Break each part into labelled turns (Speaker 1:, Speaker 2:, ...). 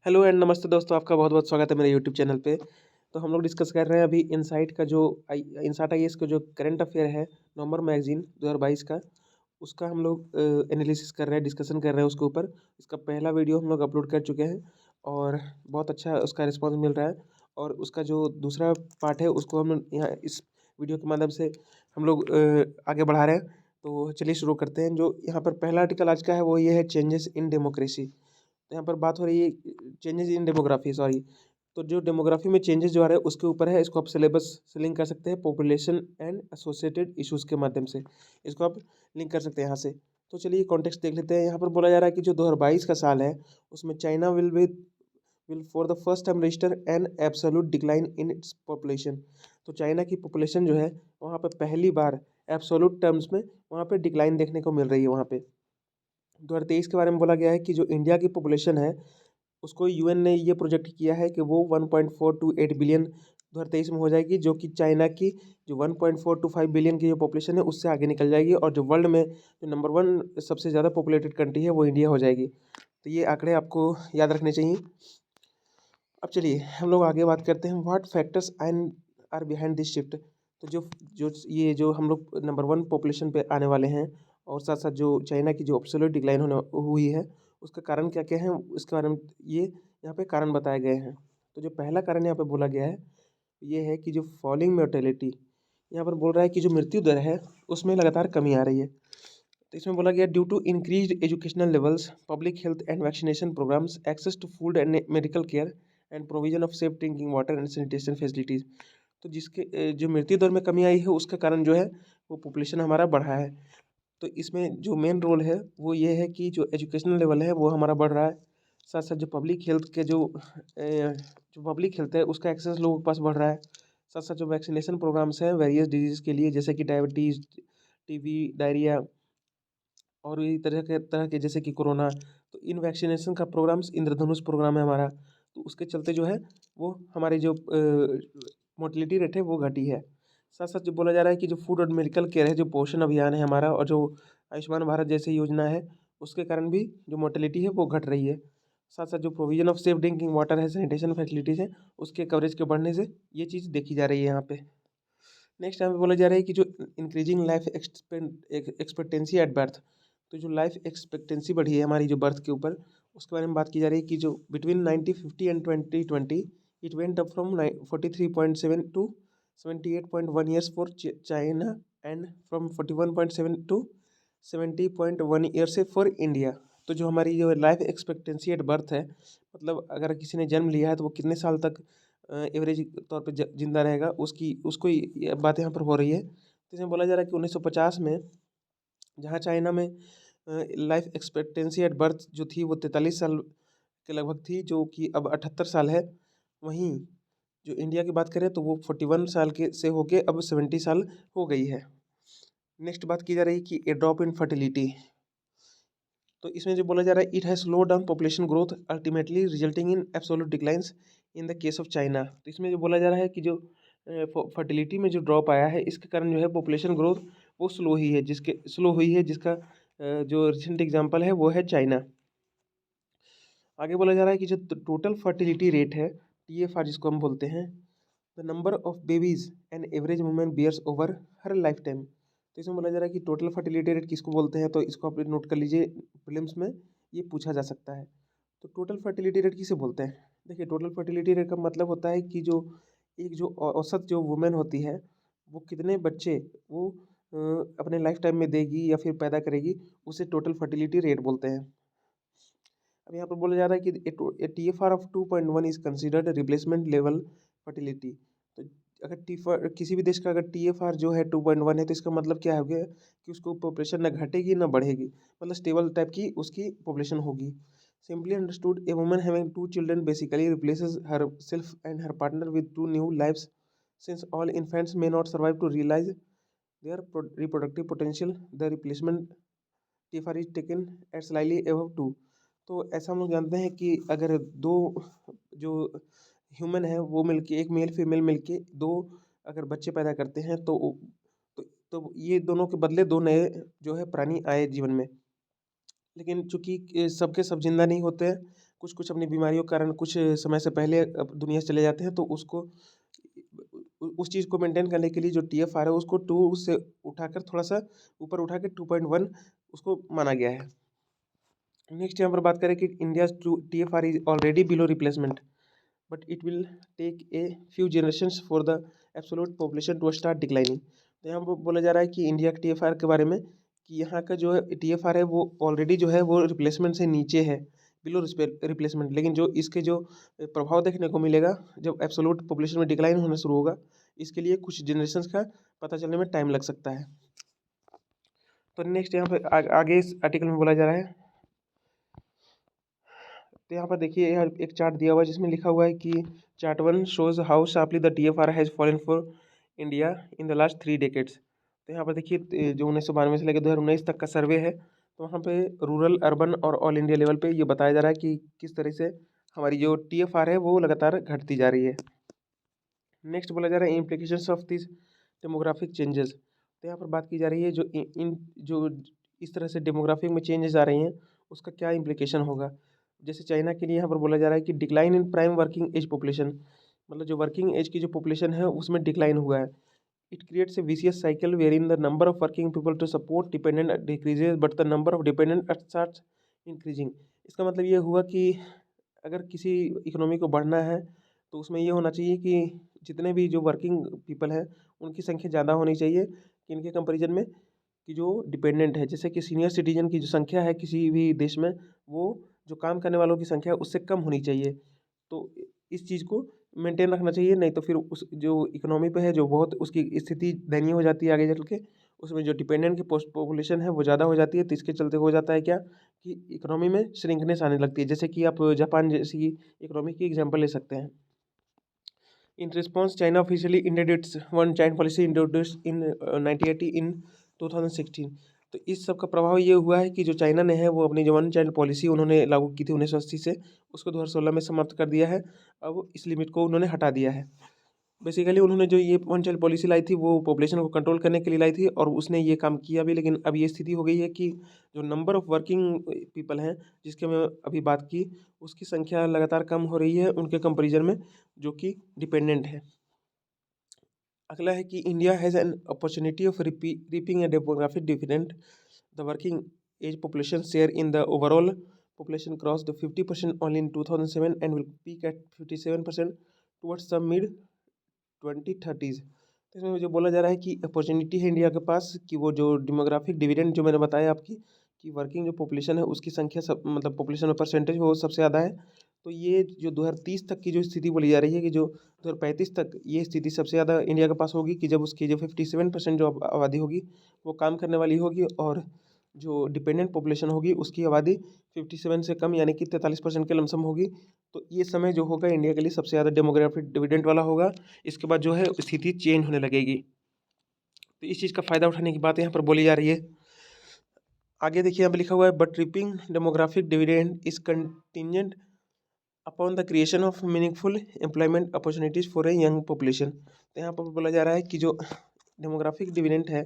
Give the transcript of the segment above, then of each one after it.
Speaker 1: Hello and नमस्ते दोस्तों, आपका बहुत-बहुत स्वागत है मेरे यूट्यूब चैनल पे। तो हम लोग डिस्कस कर रहे हैं अभी इनसाइट का जो इनसाइट आईएएस का जो करंट अफेयर है, नवंबर मैगज़ीन 2022 का, उसका हम लोग एनालिसिस कर रहे हैं, डिस्कशन कर रहे हैं उसके ऊपर। इसका पहला वीडियो हम लोग अपलोड कर चुके हैं और बहुत अच्छा उसका रिस्पॉन्स मिल रहा है। और उसका जो दूसरा पार्ट है, उसको हम यहाँ इस वीडियो के माध्यम से हम लोग आगे बढ़ा रहे हैं। तो चलिए शुरू करते हैं। जो यहाँ पर पहला आर्टिकल आज का है, वो ये है चेंजेस इन डेमोक्रेसी। तो यहाँ पर बात हो रही है चेंजेस इन डेमोग्राफी, सॉरी। तो जो डेमोग्राफी में चेंजेस जो आ रहे हैं उसके ऊपर है। इसको आप सिलेबस से लिंक कर सकते हैं, पॉपुलेशन एंड एसोसिएटेड इश्यूज के माध्यम से इसको आप लिंक कर सकते हैं यहाँ से। तो चलिए कॉन्टेक्स्ट देख लेते हैं। यहाँ पर बोला जा रहा है कि जो 2022 का साल है, उसमें China will for the first time register an absolute decline in its population. तो चाइना की पॉपुलेशन जो है, वहाँ पर पहली बार एब्सोल्यूट टर्म्स में वहाँ पे डिक्लाइन देखने को मिल रही है। वहाँ पे 2023 के बारे में बोला गया है कि जो इंडिया की पॉपुलेशन है, उसको यूएन ने ये प्रोजेक्ट किया है कि वो 1.428 बिलियन 2023 में हो जाएगी, जो कि चाइना की जो 1.425 बिलियन की जो पॉपुलेशन है उससे आगे निकल जाएगी। और जो वर्ल्ड में जो नंबर वन सबसे ज़्यादा पॉपुलेटेड कंट्री है, वो इंडिया हो जाएगी। तो ये आंकड़े आपको याद रखने चाहिए। अब चलिए हम लोग आगे बात करते हैं, what factors and are behind this shift. तो जो जो ये जो हम लोग नंबर वन पॉपुलेशन पे आने वाले हैं, और साथ साथ जो चाइना की जो एब्सोल्यूट डिक्लाइन होने हुई है, उसका कारण क्या क्या है, उसके बारे में ये यहाँ पे कारण बताए गए हैं। तो जो पहला कारण यहाँ पे बोला गया है, ये है कि जो फॉलिंग मोर्टेलिटी, यहाँ पर बोल रहा है कि जो मृत्यु दर है उसमें लगातार कमी आ रही है। तो इसमें बोला गया due to increased educational levels, public health and vaccination programmes, access to food and medical care and provision of safe drinking water and sanitation facilities. तो जिसके जो मृत्यु दर में कमी आई है, उसका कारण जो है वो पॉपुलेशन हमारा बढ़ा है। तो इसमें जो मेन रोल है वो ये है कि जो एजुकेशनल लेवल है वो हमारा बढ़ रहा है। साथ साथ जो पब्लिक हेल्थ के जो पब्लिक हेल्थ है उसका एक्सेस लोगों के पास बढ़ रहा है। साथ साथ जो वैक्सीनेशन प्रोग्राम्स हैं वेरियस डिजीज़ के लिए, जैसे कि डायबिटीज़, टीबी, डायरिया और भी तरह के जैसे कि कोरोना। तो इन वैक्सीनेशन का प्रोग्राम्स इंद्रधनुष प्रोग्राम है हमारा। तो उसके चलते जो है वो हमारी जो मोर्टेलिटी रेट है वो घटी है। साथ साथ जो बोला जा रहा है कि जो फूड और मेडिकल केयर है, जो पोषण अभियान है हमारा, और जो आयुष्मान भारत जैसी योजना है, उसके कारण भी जो मोर्टेलिटी है वो घट रही है। साथ साथ जो provision of safe drinking water है, सैनिटेशन फैसिलिटीज़ है, उसके कवरेज के बढ़ने से ये चीज़ देखी जा रही है यहाँ पे। नेक्स्ट यहाँ पे बोला जा रहा है कि जो increasing life expectancy at birth. तो जो लाइफ एक्सपेक्टेंसी बढ़ी है हमारी जो बर्थ के ऊपर, उसके बारे में बात की जा रही है कि जो between 1950 and 2020 it went up from 43.7 to 78.1 years for China and from 41.7 to 70.1 year से फॉर इंडिया। तो जो हमारी जो लाइफ एक्सपेक्टेंसी एट बर्थ है, मतलब अगर किसी ने जन्म लिया है तो वो कितने साल तक एवरेज तौर पे जिंदा रहेगा, उसकी उसको ये बात यहाँ पर हो रही है। तो इसमें बोला जा रहा है कि 1950 में जहाँ चाइना में लाइफ एक्सपेक्टेंसी एट बर्थ जो थी वो 43 साल के लगभग थी, जो कि अब 78 साल है। वहीं जो इंडिया की बात करें तो वो 41 साल के से होके अब 70 साल हो गई है। नेक्स्ट बात की जा रही है कि ए ड्रॉप इन फर्टिलिटी। तो इसमें जो बोला जा रहा है, it has slow down population growth ultimately resulting in absolute declines in the case of China. तो इसमें जो बोला जा रहा है कि जो फर्टिलिटी में जो ड्रॉप आया है, इसके कारण जो है पॉपुलेशन ग्रोथ वो स्लो हुई है, जिसका जो रिसेंट एग्जांपल है वो है चाइना। आगे बोला जा रहा है कि जो टोटल फर्टिलिटी रेट है, टीएफआर जिसको हम बोलते हैं, the number of babies an average women bears over her life time. तो इसमें बोला जा रहा है कि टोटल फर्टिलिटी रेट किसको बोलते हैं, तो इसको आप नोट कर लीजिए, प्रीलिम्स में ये पूछा जा सकता है। तो टोटल फर्टिलिटी रेट किसे बोलते हैं? देखिए, टोटल फर्टिलिटी रेट का मतलब होता है कि जो एक जो औसत जो वुमेन होती है, वो कितने बच्चे वो अपने लाइफ टाइम में देगी या फिर पैदा करेगी, उसे टोटल फर्टिलिटी रेट बोलते हैं। अब यहाँ पर बोला जा रहा है कि TFR of 2.1 is considered replacement level fertility. तो अगर टी किसी भी देश का अगर TFR जो है 2.1 है, तो इसका मतलब क्या हो गया कि उसको पॉपुलेशन ना घटेगी ना बढ़ेगी, मतलब स्टेबल टाइप की उसकी पॉपुलेशन होगी। Simply understood, a woman having two children basically replaces herself and her partner with two new lives, since all infants may not survive to realise their reproductive potential, the replacement TFR is taken at slightly above 2। तो ऐसा हम लोग जानते हैं कि अगर दो जो ह्यूमन है वो मिलके, एक मेल फीमेल मिलके दो अगर बच्चे पैदा करते हैं, तो ये दोनों के बदले दो नए जो है प्राणी आए जीवन में। लेकिन चूंकि सबके सब जिंदा नहीं होते हैं, कुछ कुछ अपनी बीमारियों के कारण कुछ समय से पहले दुनिया से चले जाते हैं, तो उसको उस चीज़ को मेंटेन करने के लिए जो TFR है उसको 2 से उठाकर थोड़ा सा ऊपर उठा के 2.1 उसको माना गया है। नेक्स्ट यहाँ पर बात करें कि India TFR is already below replacement, but it will take a few generations for the absolute population to start declining. तो यहाँ पर बोला जा रहा है कि इंडिया के TFR के बारे में कि यहाँ का जो है TFR है वो ऑलरेडी जो है वो रिप्लेसमेंट से नीचे है, बिलो रिप्लेसमेंट। लेकिन जो इसके जो प्रभाव देखने को मिलेगा जब एब्सोल्यूट पॉपुलेशन में डिक्लाइन होना शुरू होगा, इसके लिए कुछ जनरेशन्स का पता चलने में टाइम लग सकता है। तो नेक्स्ट यहाँ पे आगे इस आर्टिकल में बोला जा रहा है, तो यहाँ पर देखिए यहाँ एक चार्ट दिया हुआ है जिसमें लिखा हुआ है कि chart 1 shows how sharply the TFR has fallen for India in the last 3 decades. तो यहाँ पर देखिए जो 1992 से लेकर 2019 तक का सर्वे है, तो वहाँ पे रूरल, अर्बन और ऑल इंडिया लेवल पे ये बताया जा रहा है कि किस तरह से हमारी जो TFR है वो लगातार घटती जा रही है। नेक्स्ट बोला जा रहा है implications of this demographic changes. तो यहाँ पर बात की जा रही है जो इस तरह से डेमोग्राफिक में चेंजेस आ रही हैं उसका क्या इम्प्लीकेशन होगा। जैसे चाइना के लिए यहाँ पर बोला जा रहा है कि decline in prime working age population, मतलब जो वर्किंग एज की जो पॉपुलेशन है उसमें डिक्लाइन हुआ है। It creates a vicious cycle wherein the number of working people to support dependent decreases but the number of dependent starts increasing. इसका मतलब ये हुआ कि अगर किसी इकोनॉमी को बढ़ना है तो उसमें ये होना चाहिए कि जितने भी जो वर्किंग पीपल हैं उनकी संख्या ज़्यादा होनी चाहिए कि इनके कंपेरिजन में कि जो डिपेंडेंट है। जैसे कि सीनियर सिटीजन की जो संख्या है किसी भी देश में, वो जो काम करने वालों की संख्या है उससे कम होनी चाहिए। तो इस चीज़ को मेंटेन रखना चाहिए, नहीं तो फिर उस जो इकोनॉमी पे है जो बहुत उसकी स्थिति दयनीय हो जाती है आगे चल के, उसमें जो डिपेंडेंट की पॉपुलेशन है वो ज़्यादा हो जाती है। तो इसके चलते हो जाता है क्या कि इकोनॉमी में श्रिंकनेस आने लगती है। जैसे कि आप जापान जैसी इकोनॉमी की एग्जांपल ले सकते हैं। In response, China officially ended its one child policy introduced in 1980 in 2016। तो इस सब का प्रभाव ये हुआ है कि जो चाइना ने है वो अपनी जो वन चाइल्ड पॉलिसी उन्होंने लागू की थी 1980 से, उसको 2016 में समाप्त कर दिया है। अब इस लिमिट को उन्होंने हटा दिया है। बेसिकली उन्होंने जो ये वन चाइल्ड पॉलिसी लाई थी वो पॉपुलेशन को कंट्रोल करने के लिए लाई थी और उसने ये काम किया भी। लेकिन अब ये स्थिति हो गई है कि जो नंबर ऑफ़ वर्किंग पीपल हैं जिसकी मैं अभी बात की, उसकी संख्या लगातार कम हो रही है उनके कंपेरिजन में जो कि डिपेंडेंट है। अगला है कि India has an opportunity of reaping a demographic dividend. The working age population share in the overall population cross the 50% only in 2007 and will peak at 57% towards the mid 2030s। तो इसमें जो बोला जा रहा है कि अपॉर्चुनिटी है India के पास कि वो जो डेमोग्राफिक डिविडेंड जो मैंने बताया आपकी कि वर्किंग जो पॉपुलेशन है उसकी संख्या सब मतलब पॉपुलेशन में परसेंटेज वो सबसे ज़्यादा है। तो ये जो 2030 तक की जो स्थिति बोली जा रही है कि जो 2035 तक ये स्थिति सबसे ज़्यादा इंडिया के पास होगी कि जब उसकी जो 57% जो आबादी होगी वो काम करने वाली होगी और जो डिपेंडेंट पॉपुलेशन होगी उसकी आबादी 57 से कम यानी कि 43% के लमसम होगी। तो ये समय जो होगा इंडिया के लिए सबसे ज़्यादा डेमोग्राफिक डिविडेंड वाला होगा। इसके बाद जो है स्थिति चेंज होने लगेगी। तो इस चीज़ का फ़ायदा उठाने की बात यहाँ पर बोली जा रही है। आगे देखिए यहाँ पे लिखा हुआ है but ripping demographic dividend is contingent upon the creation of meaningful employment opportunities for a young population. तो यहाँ पर बोला जा रहा है कि जो डेमोग्राफिक डिविडेंड है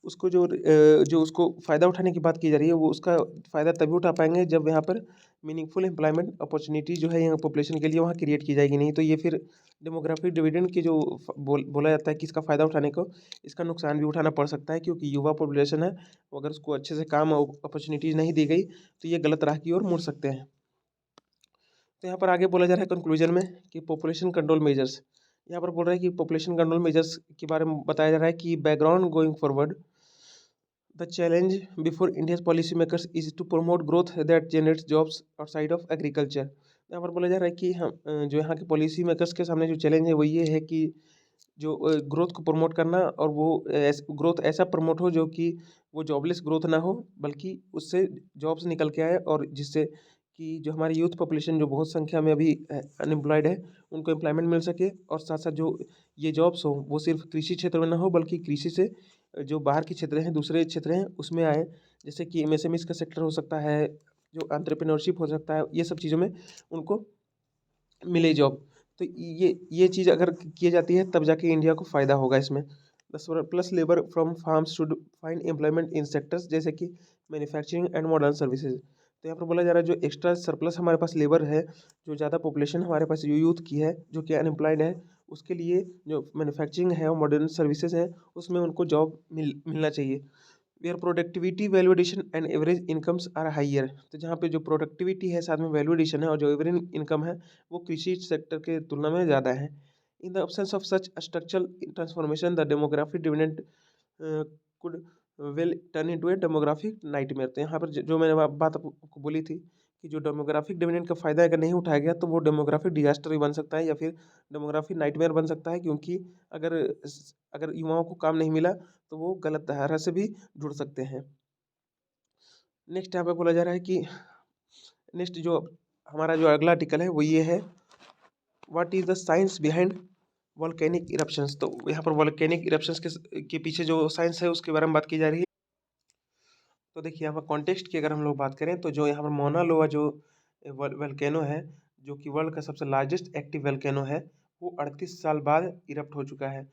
Speaker 1: उसको जो उसको फ़ायदा उठाने की बात की जा रही है वो उसका फ़ायदा तभी उठा पाएंगे जब यहाँ पर मीनिंगफुल एम्प्लॉयमेंट अपॉर्चुनिटी जो है यहाँ पॉपुलेशन के लिए वहाँ क्रिएट की जाएगी। नहीं तो ये फिर डेमोग्राफिक डिविडेंड की जो बोला जाता है कि इसका फ़ायदा उठाने को इसका नुकसान भी उठाना पड़ सकता है, क्योंकि युवा पॉपुलेशन है वो अगर उसको अच्छे से काम अपॉर्चुनिटीज़ नहीं दी गई तो ये गलत राह की ओर मुड़ सकते हैं। तो यहाँ पर आगे बोला जा रहा है कंक्लूजन में कि पॉपुलेशन कंट्रोल मेजर्स। यहाँ पर बोल रहा है कि पॉपुलेशन कंट्रोल मेजर्स के बारे में बताया जा रहा है कि background going forward the challenge before India's policy makers is to promote growth that generates jobs outside of agriculture. यहाँ पर बोला जा रहा है कि हम जो यहाँ के पॉलिसी मेकर्स के सामने जो चैलेंज है वो ये है कि जो ग्रोथ को प्रमोट करना और वो ग्रोथ ऐसा प्रमोट हो जो कि वो जॉबलेस ग्रोथ ना हो बल्कि उससे जॉब्स निकल के आए और जिससे कि जो हमारी यूथ पॉपुलेशन जो बहुत संख्या में अभी अनएम्प्लॉयड है उनको एम्प्लॉयमेंट मिल सके। और साथ साथ जो ये जॉब्स हो वो सिर्फ कृषि क्षेत्र में ना हो बल्कि कृषि से जो बाहर के क्षेत्र हैं दूसरे क्षेत्र हैं उसमें आए। जैसे कि MSME का सेक्टर हो सकता है, जो एंटरप्रेन्योरशिप हो सकता है, ये सब चीज़ों में उनको मिले जॉब। तो ये चीज़ अगर की जाती है तब जाके इंडिया को फ़ायदा होगा इसमें। Plus labour from farms should find employment in sectors जैसे कि मैन्युफैक्चरिंग एंड मॉडर्न सर्विसेज। तो यहाँ पर बोला जा रहा है जो एक्स्ट्रा सरप्लस हमारे पास लेबर है, जो ज़्यादा पॉपुलेशन हमारे पास जो यूथ की है, जो कि अनएम्प्लॉयड है, उसके लिए जो मैन्युफैक्चरिंग है और मॉडर्न सर्विसेज है, उसमें उनको जॉब मिलना चाहिए। Where productivity, value addition and average incomes are higher. तो जहाँ पे जो प्रोडक्टिविटी है, साथ में वैल्यू एडिशन है और जो एवरेज इनकम है, वो कृषि सेक्टर के तुलना में ज़्यादा है। In the absence of such structural transformation the demographic dividend could will turn into A demographic nightmare. तो यहाँ पर जो मैंने बात आपको बोली थी कि जो डेमोग्राफिक डिविडेंड का फायदा अगर नहीं उठाया गया तो वो डेमोग्राफिक डिजास्टर भी बन सकता है या फिर डेमोग्राफिक नाइटमेयर बन सकता है, क्योंकि अगर अगर युवाओं को काम नहीं मिला तो वो गलत धारा से भी जुड़ सकते हैं। नेक्स्ट यहाँ पे बोला जा रहा है कि नेक्स्ट जो हमारा जो अगला आर्टिकल है वो ये है, what is the science behind volcanic eruptions. तो यहाँ पर वॉल्केनिक इरप्शंस के पीछे जो साइंस है उसके बारे में बात की जा रही है। तो देखिए यहाँ पर कॉन्टेक्स्ट की अगर हम लोग बात करें तो जो यहाँ पर मौना लोआ जो वल्केनो है, जो कि वर्ल्ड का सबसे लार्जेस्ट एक्टिव वल्केनो है, वो 38 साल बाद इरप्ट हो चुका है,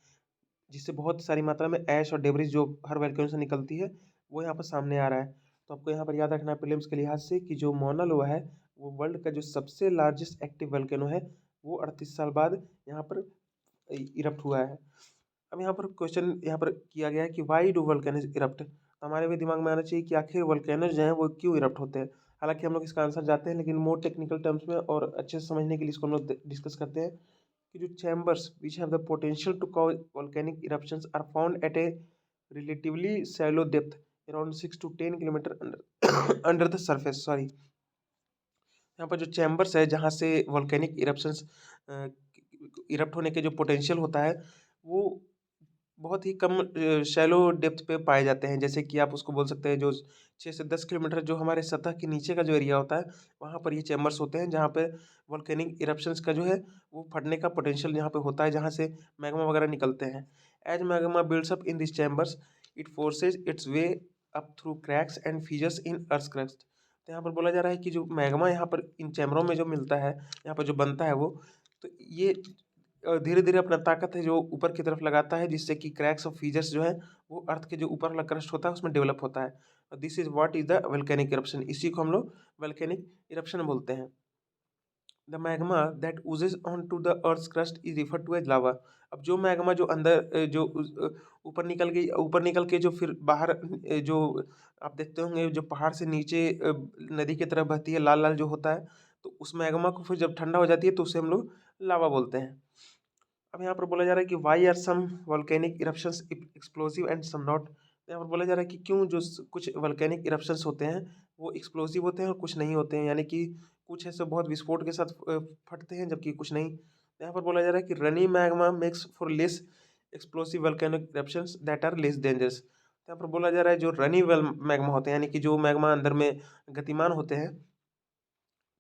Speaker 1: जिससे बहुत सारी मात्रा में ऐश और डेब्रिस जो हर वल्केनो से निकलती है वो यहाँ पर सामने आ रहा है। तो आपको यहाँ पर याद रखना है प्रीलिम्स के लिहाज से कि जो मौना लोआ है वो वर्ल्ड का जो सबसे लार्जेस्ट एक्टिव वल्केनो है, वो 38 साल बाद यहाँ पर इरप्ट हुआ है। अब यहाँ पर क्वेश्चन यहाँ पर किया गया है कि वाई डू वल्केनोज इरप्ट। हमारे भी दिमाग में आना चाहिए कि आखिर वल्केनोज जो हैं वो क्यों इरप्ट होते हैं। हालांकि हम लोग इसका आंसर जानते हैं, लेकिन मोर टेक्निकल टर्म्स में और अच्छे से समझने के लिए इसको हम लोग डिस्कस करते हैं कि जो chambers which have the potential to cause volcanic eruptions are found at a relatively shallow depth around 6 to 10 kilometre under the surface. Sorry, यहाँ पर जो चैम्बर्स है जहाँ से वोल्केनिक इरप्शंस इरप्ट होने के जो पोटेंशियल होता है वो बहुत ही कम शैलो डेप्थ पे पाए जाते हैं। जैसे कि आप उसको बोल सकते हैं जो 6 से 10 किलोमीटर जो हमारे सतह के नीचे का जो एरिया होता है, वहाँ पर ये चैम्बर्स होते हैं जहाँ पे वोल्केनिक इरप्शंस का जो है वो फटने का पोटेंशियल यहाँ पे होता है, जहाँ से मैग्मा वगैरह निकलते हैं। As magma builds up in this chambers it forces its way up through cracks and fissures in earth crust. तो यहाँ पर बोला जा रहा है कि जो मैग्मा यहाँ पर इन चैम्बरों में जो मिलता है, यहाँ पर जो बनता है वो, तो ये धीरे धीरे अपना ताकत है जो ऊपर की तरफ लगाता है, जिससे कि क्रैक्स और फीचर्स जो है वो अर्थ के जो ऊपर वाला क्रस्ट होता है उसमें डेवलप होता है। This is what is the volcanic eruption. इसी को हम लोग वल्केनिक इरप्शन बोलते हैं। The magma that oozes on to the earth crust is refer to as lava. अब जो मैग्मा जो अंदर जो ऊपर निकल के जो फिर बाहर जो आप देखते होंगे जो पहाड़ से नीचे नदी की तरफ बहती है, लाल लाल जो होता है, तो उस मैग्मा को फिर जब ठंडा हो जाती है तो उसे हम लोग लावा बोलते हैं। अब यहाँ पर बोला जा रहा है कि why are some volcanic eruptions explosive and some not. यहाँ पर बोला जा रहा है कि क्यों जो कुछ वॉल्केनिक इरप्शंस होते हैं वो एक्सप्लोसिव होते हैं और कुछ नहीं होते हैं, यानी कि कुछ ऐसे बहुत विस्फोट के साथ फटते हैं जबकि कुछ नहीं। तो यहाँ पर बोला जा रहा है कि runny magma makes for less explosive volcanic eruptions that are less dangerous. तो यहाँ पर बोला जा रहा है जो रनी मैग्मा होते हैं, यानी कि जो मैग्मा अंदर में गतिमान होते हैं,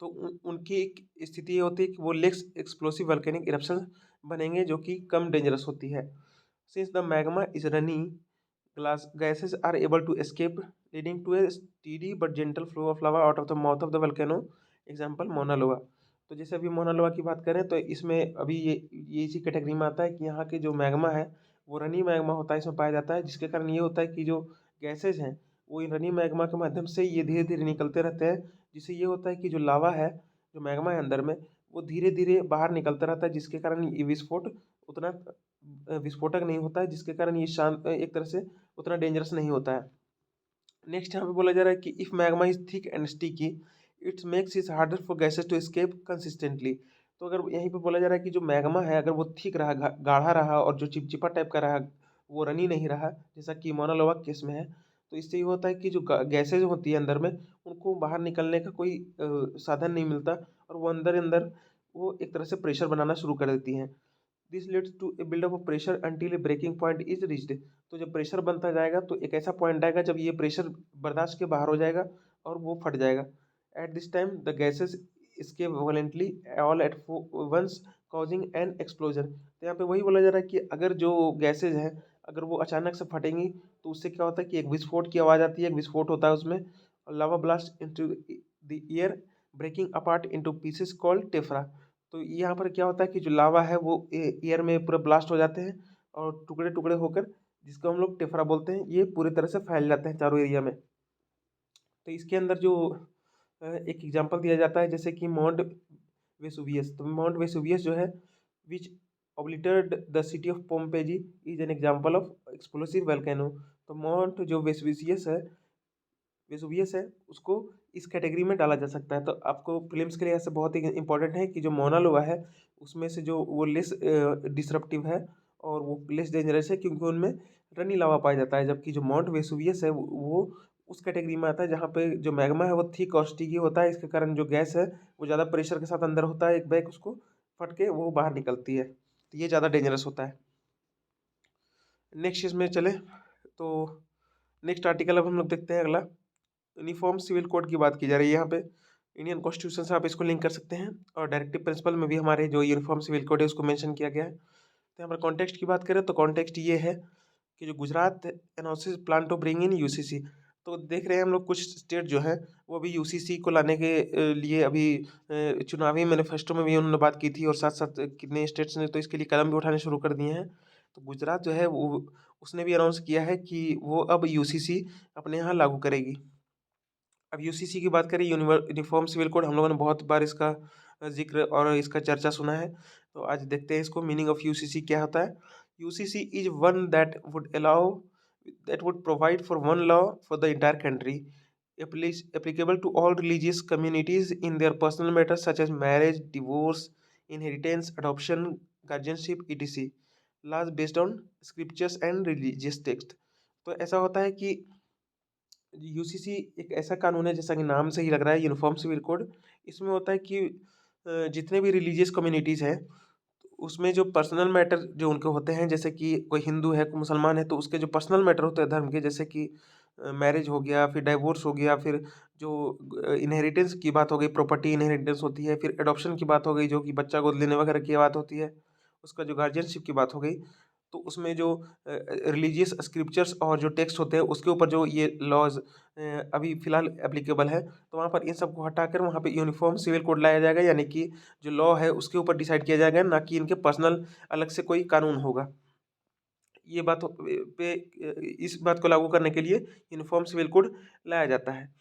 Speaker 1: तो उनकी एक स्थिति ये होती है कि वो लेस एक्सप्लोसिव वॉल्केनिक इरप्शन बनेंगे जो कि कम डेंजरस होती है। Since the magma is running glass gases are able to escape leading to a steady but gentle flow of lava out of the mouth of the volcano. Example Mona Loa. तो जैसे अभी मोना लोआ की बात करें तो इसमें अभी ये इसी कैटेगरी में आता है कि यहाँ के जो मैग्मा है वो रनी मैग्मा होता है, इसमें पाया जाता है, जिसके कारण ये होता है कि जो गैसेज हैं वो इन रनी मैग्मा के माध्यम से ये धीरे धीरे निकलते रहते हैं, जिससे ये होता है कि जो लावा है, जो मैग्मा है अंदर में, वो धीरे धीरे बाहर निकलता रहता है, जिसके कारण ये विस्फोट उतना विस्फोटक नहीं होता है, जिसके कारण ये शांत एक तरह से उतना डेंजरस नहीं होता है। नेक्स्ट यहाँ पे बोला जा रहा है कि if magma is thick and sticky it's makes it harder for gases to escape consistently. तो अगर यहीं पे बोला जा रहा है कि जो मैग्मा है अगर वो थिक रहा, गाढ़ा रहा और जो चिपचिपा टाइप का रहा, वो रनी नहीं रहा जैसा कि मोना लोवा केस में है, तो इससे ये होता है कि जो गैसेज होती है अंदर में उनको बाहर निकलने का कोई साधन नहीं मिलता, और वो अंदर अंदर वो एक तरह से प्रेशर बनाना शुरू कर देती हैं। This leads to a buildup of pressure until a breaking point is reached. तो जब प्रेशर बनता जाएगा तो एक ऐसा पॉइंट आएगा जब ये प्रेशर बर्दाश्त के बाहर हो जाएगा और वो फट जाएगा। At this time the gases escape violently all at once causing an explosion। तो यहाँ पे वही बोला जा रहा है कि अगर जो गैसेज हैं अगर वो अचानक से फटेंगी तो उससे क्या होता है कि एक विस्फोट की आवाज़ आती है, एक विस्फोट होता है उसमें, और lava blast into the air breaking apart into pieces called tephra. तो यहाँ पर क्या होता है कि जो लावा है वो एयर में पूरा ब्लास्ट हो जाते हैं और टुकड़े टुकड़े होकर, जिसको हम लोग टेफ्रा बोलते हैं, ये पूरी तरह से फैल जाते हैं चारों एरिया में। तो इसके अंदर जो एक एग्जांपल दिया जाता है जैसे कि माउंट वेसुवियस। तो माउंट वेसुवियस जो है which obliterated the city of Pompeii is an example of explosive volcano. तो माउंट जो वेसुवियस है उसको इस कैटेगरी में डाला जा सकता है। तो आपको प्रीलिम्स के लिए ऐसे बहुत ही इंपॉर्टेंट है कि जो मोना लोआ है उसमें से जो वो लेस डिसरप्टिव है और वो लेस डेंजरस है, क्योंकि उनमें रनी लावा पाया जाता है, जबकि जो माउंट वेसुवियस है वो उस कैटेगरी में आता है जहाँ पे जो मैग्मा है वो थिक और स्टिकी होता है। इसके कारण जो गैस है वो ज़्यादा प्रेशर के साथ अंदर होता है, एक बैग उसको फट के वो बाहर निकलती है, तो ये ज़्यादा डेंजरस होता है। नेक्स्ट इसमें चले तो नेक्स्ट आर्टिकल अब हम लोग देखते हैं अगला। यूनिफॉर्म सिविल कोड की बात की जा रही है यहाँ पे। इंडियन कॉन्स्टिट्यूशन से आप इसको लिंक कर सकते हैं और डायरेक्टिव प्रिंसिपल में भी हमारे जो यूनिफॉर्म सिविल कोड है उसको मेंशन किया गया है। तो यहाँ पर कॉन्टेक्स्ट की बात करें तो कॉन्टेक्स्ट ये है कि जो Gujarat announces plan to bring in UCC. तो देख रहे हैं हम लोग कुछ स्टेट जो है वो अभी यूसीसी को लाने के लिए अभी चुनावी मैनिफेस्टो में भी उन्होंने बात की थी, और साथ साथ कितने स्टेट्स ने तो इसके लिए कदम भी उठाने शुरू कर दिए हैं। तो गुजरात जो है वो उसने भी अनाउंस किया है कि वो अब यूसीसी अपने यहाँ लागू करेगी। अब यूसीसी की बात करें, यूनिफॉर्म सिविल कोड, हम लोगों ने बहुत बार इसका जिक्र और इसका चर्चा सुना है। तो आज देखते हैं इसको मीनिंग ऑफ यूसीसी क्या होता है। UCC is one that would provide for one law for the entire country applicable to all religious communities in their personal matters such as marriage, divorce, inheritance, adoption, guardianship, etc. laws based on scriptures and religious text। तो ऐसा होता है कि UCC एक ऐसा कानून है, जैसा कि नाम से ही लग रहा है यूनिफॉर्म सिविल कोड। इसमें होता है कि जितने भी रिलीजियस कम्युनिटीज़ हैं उसमें जो पर्सनल मैटर जो उनके होते हैं, जैसे कि कोई हिंदू है कोई मुसलमान है तो उसके जो पर्सनल मैटर होते हैं धर्म के, जैसे कि मैरिज हो गया, फिर डाइवोर्स हो गया, फिर जो इनहेरिटेंस की बात हो गई, प्रॉपर्टी इनहेरिटेंस होती है, फिर एडॉप्शन की बात हो गई जो कि बच्चा गोद लेने वगैरह की बात होती है, उसका जो गार्जियनशिप की बात हो गई। तो उसमें जो रिलीजियस स्क्रिप्चर्स और जो टेक्स्ट होते हैं उसके ऊपर जो ये लॉज अभी फ़िलहाल एप्लीकेबल है, तो वहाँ पर इन सब को हटाकर वहाँ पे यूनिफॉर्म सिविल कोड लाया जाएगा, यानी कि जो लॉ है उसके ऊपर डिसाइड किया जाएगा, ना कि इनके पर्सनल अलग से कोई कानून होगा। ये बात पे इस बात को लागू करने के लिए यूनिफॉर्म सिविल कोड लाया जाता है।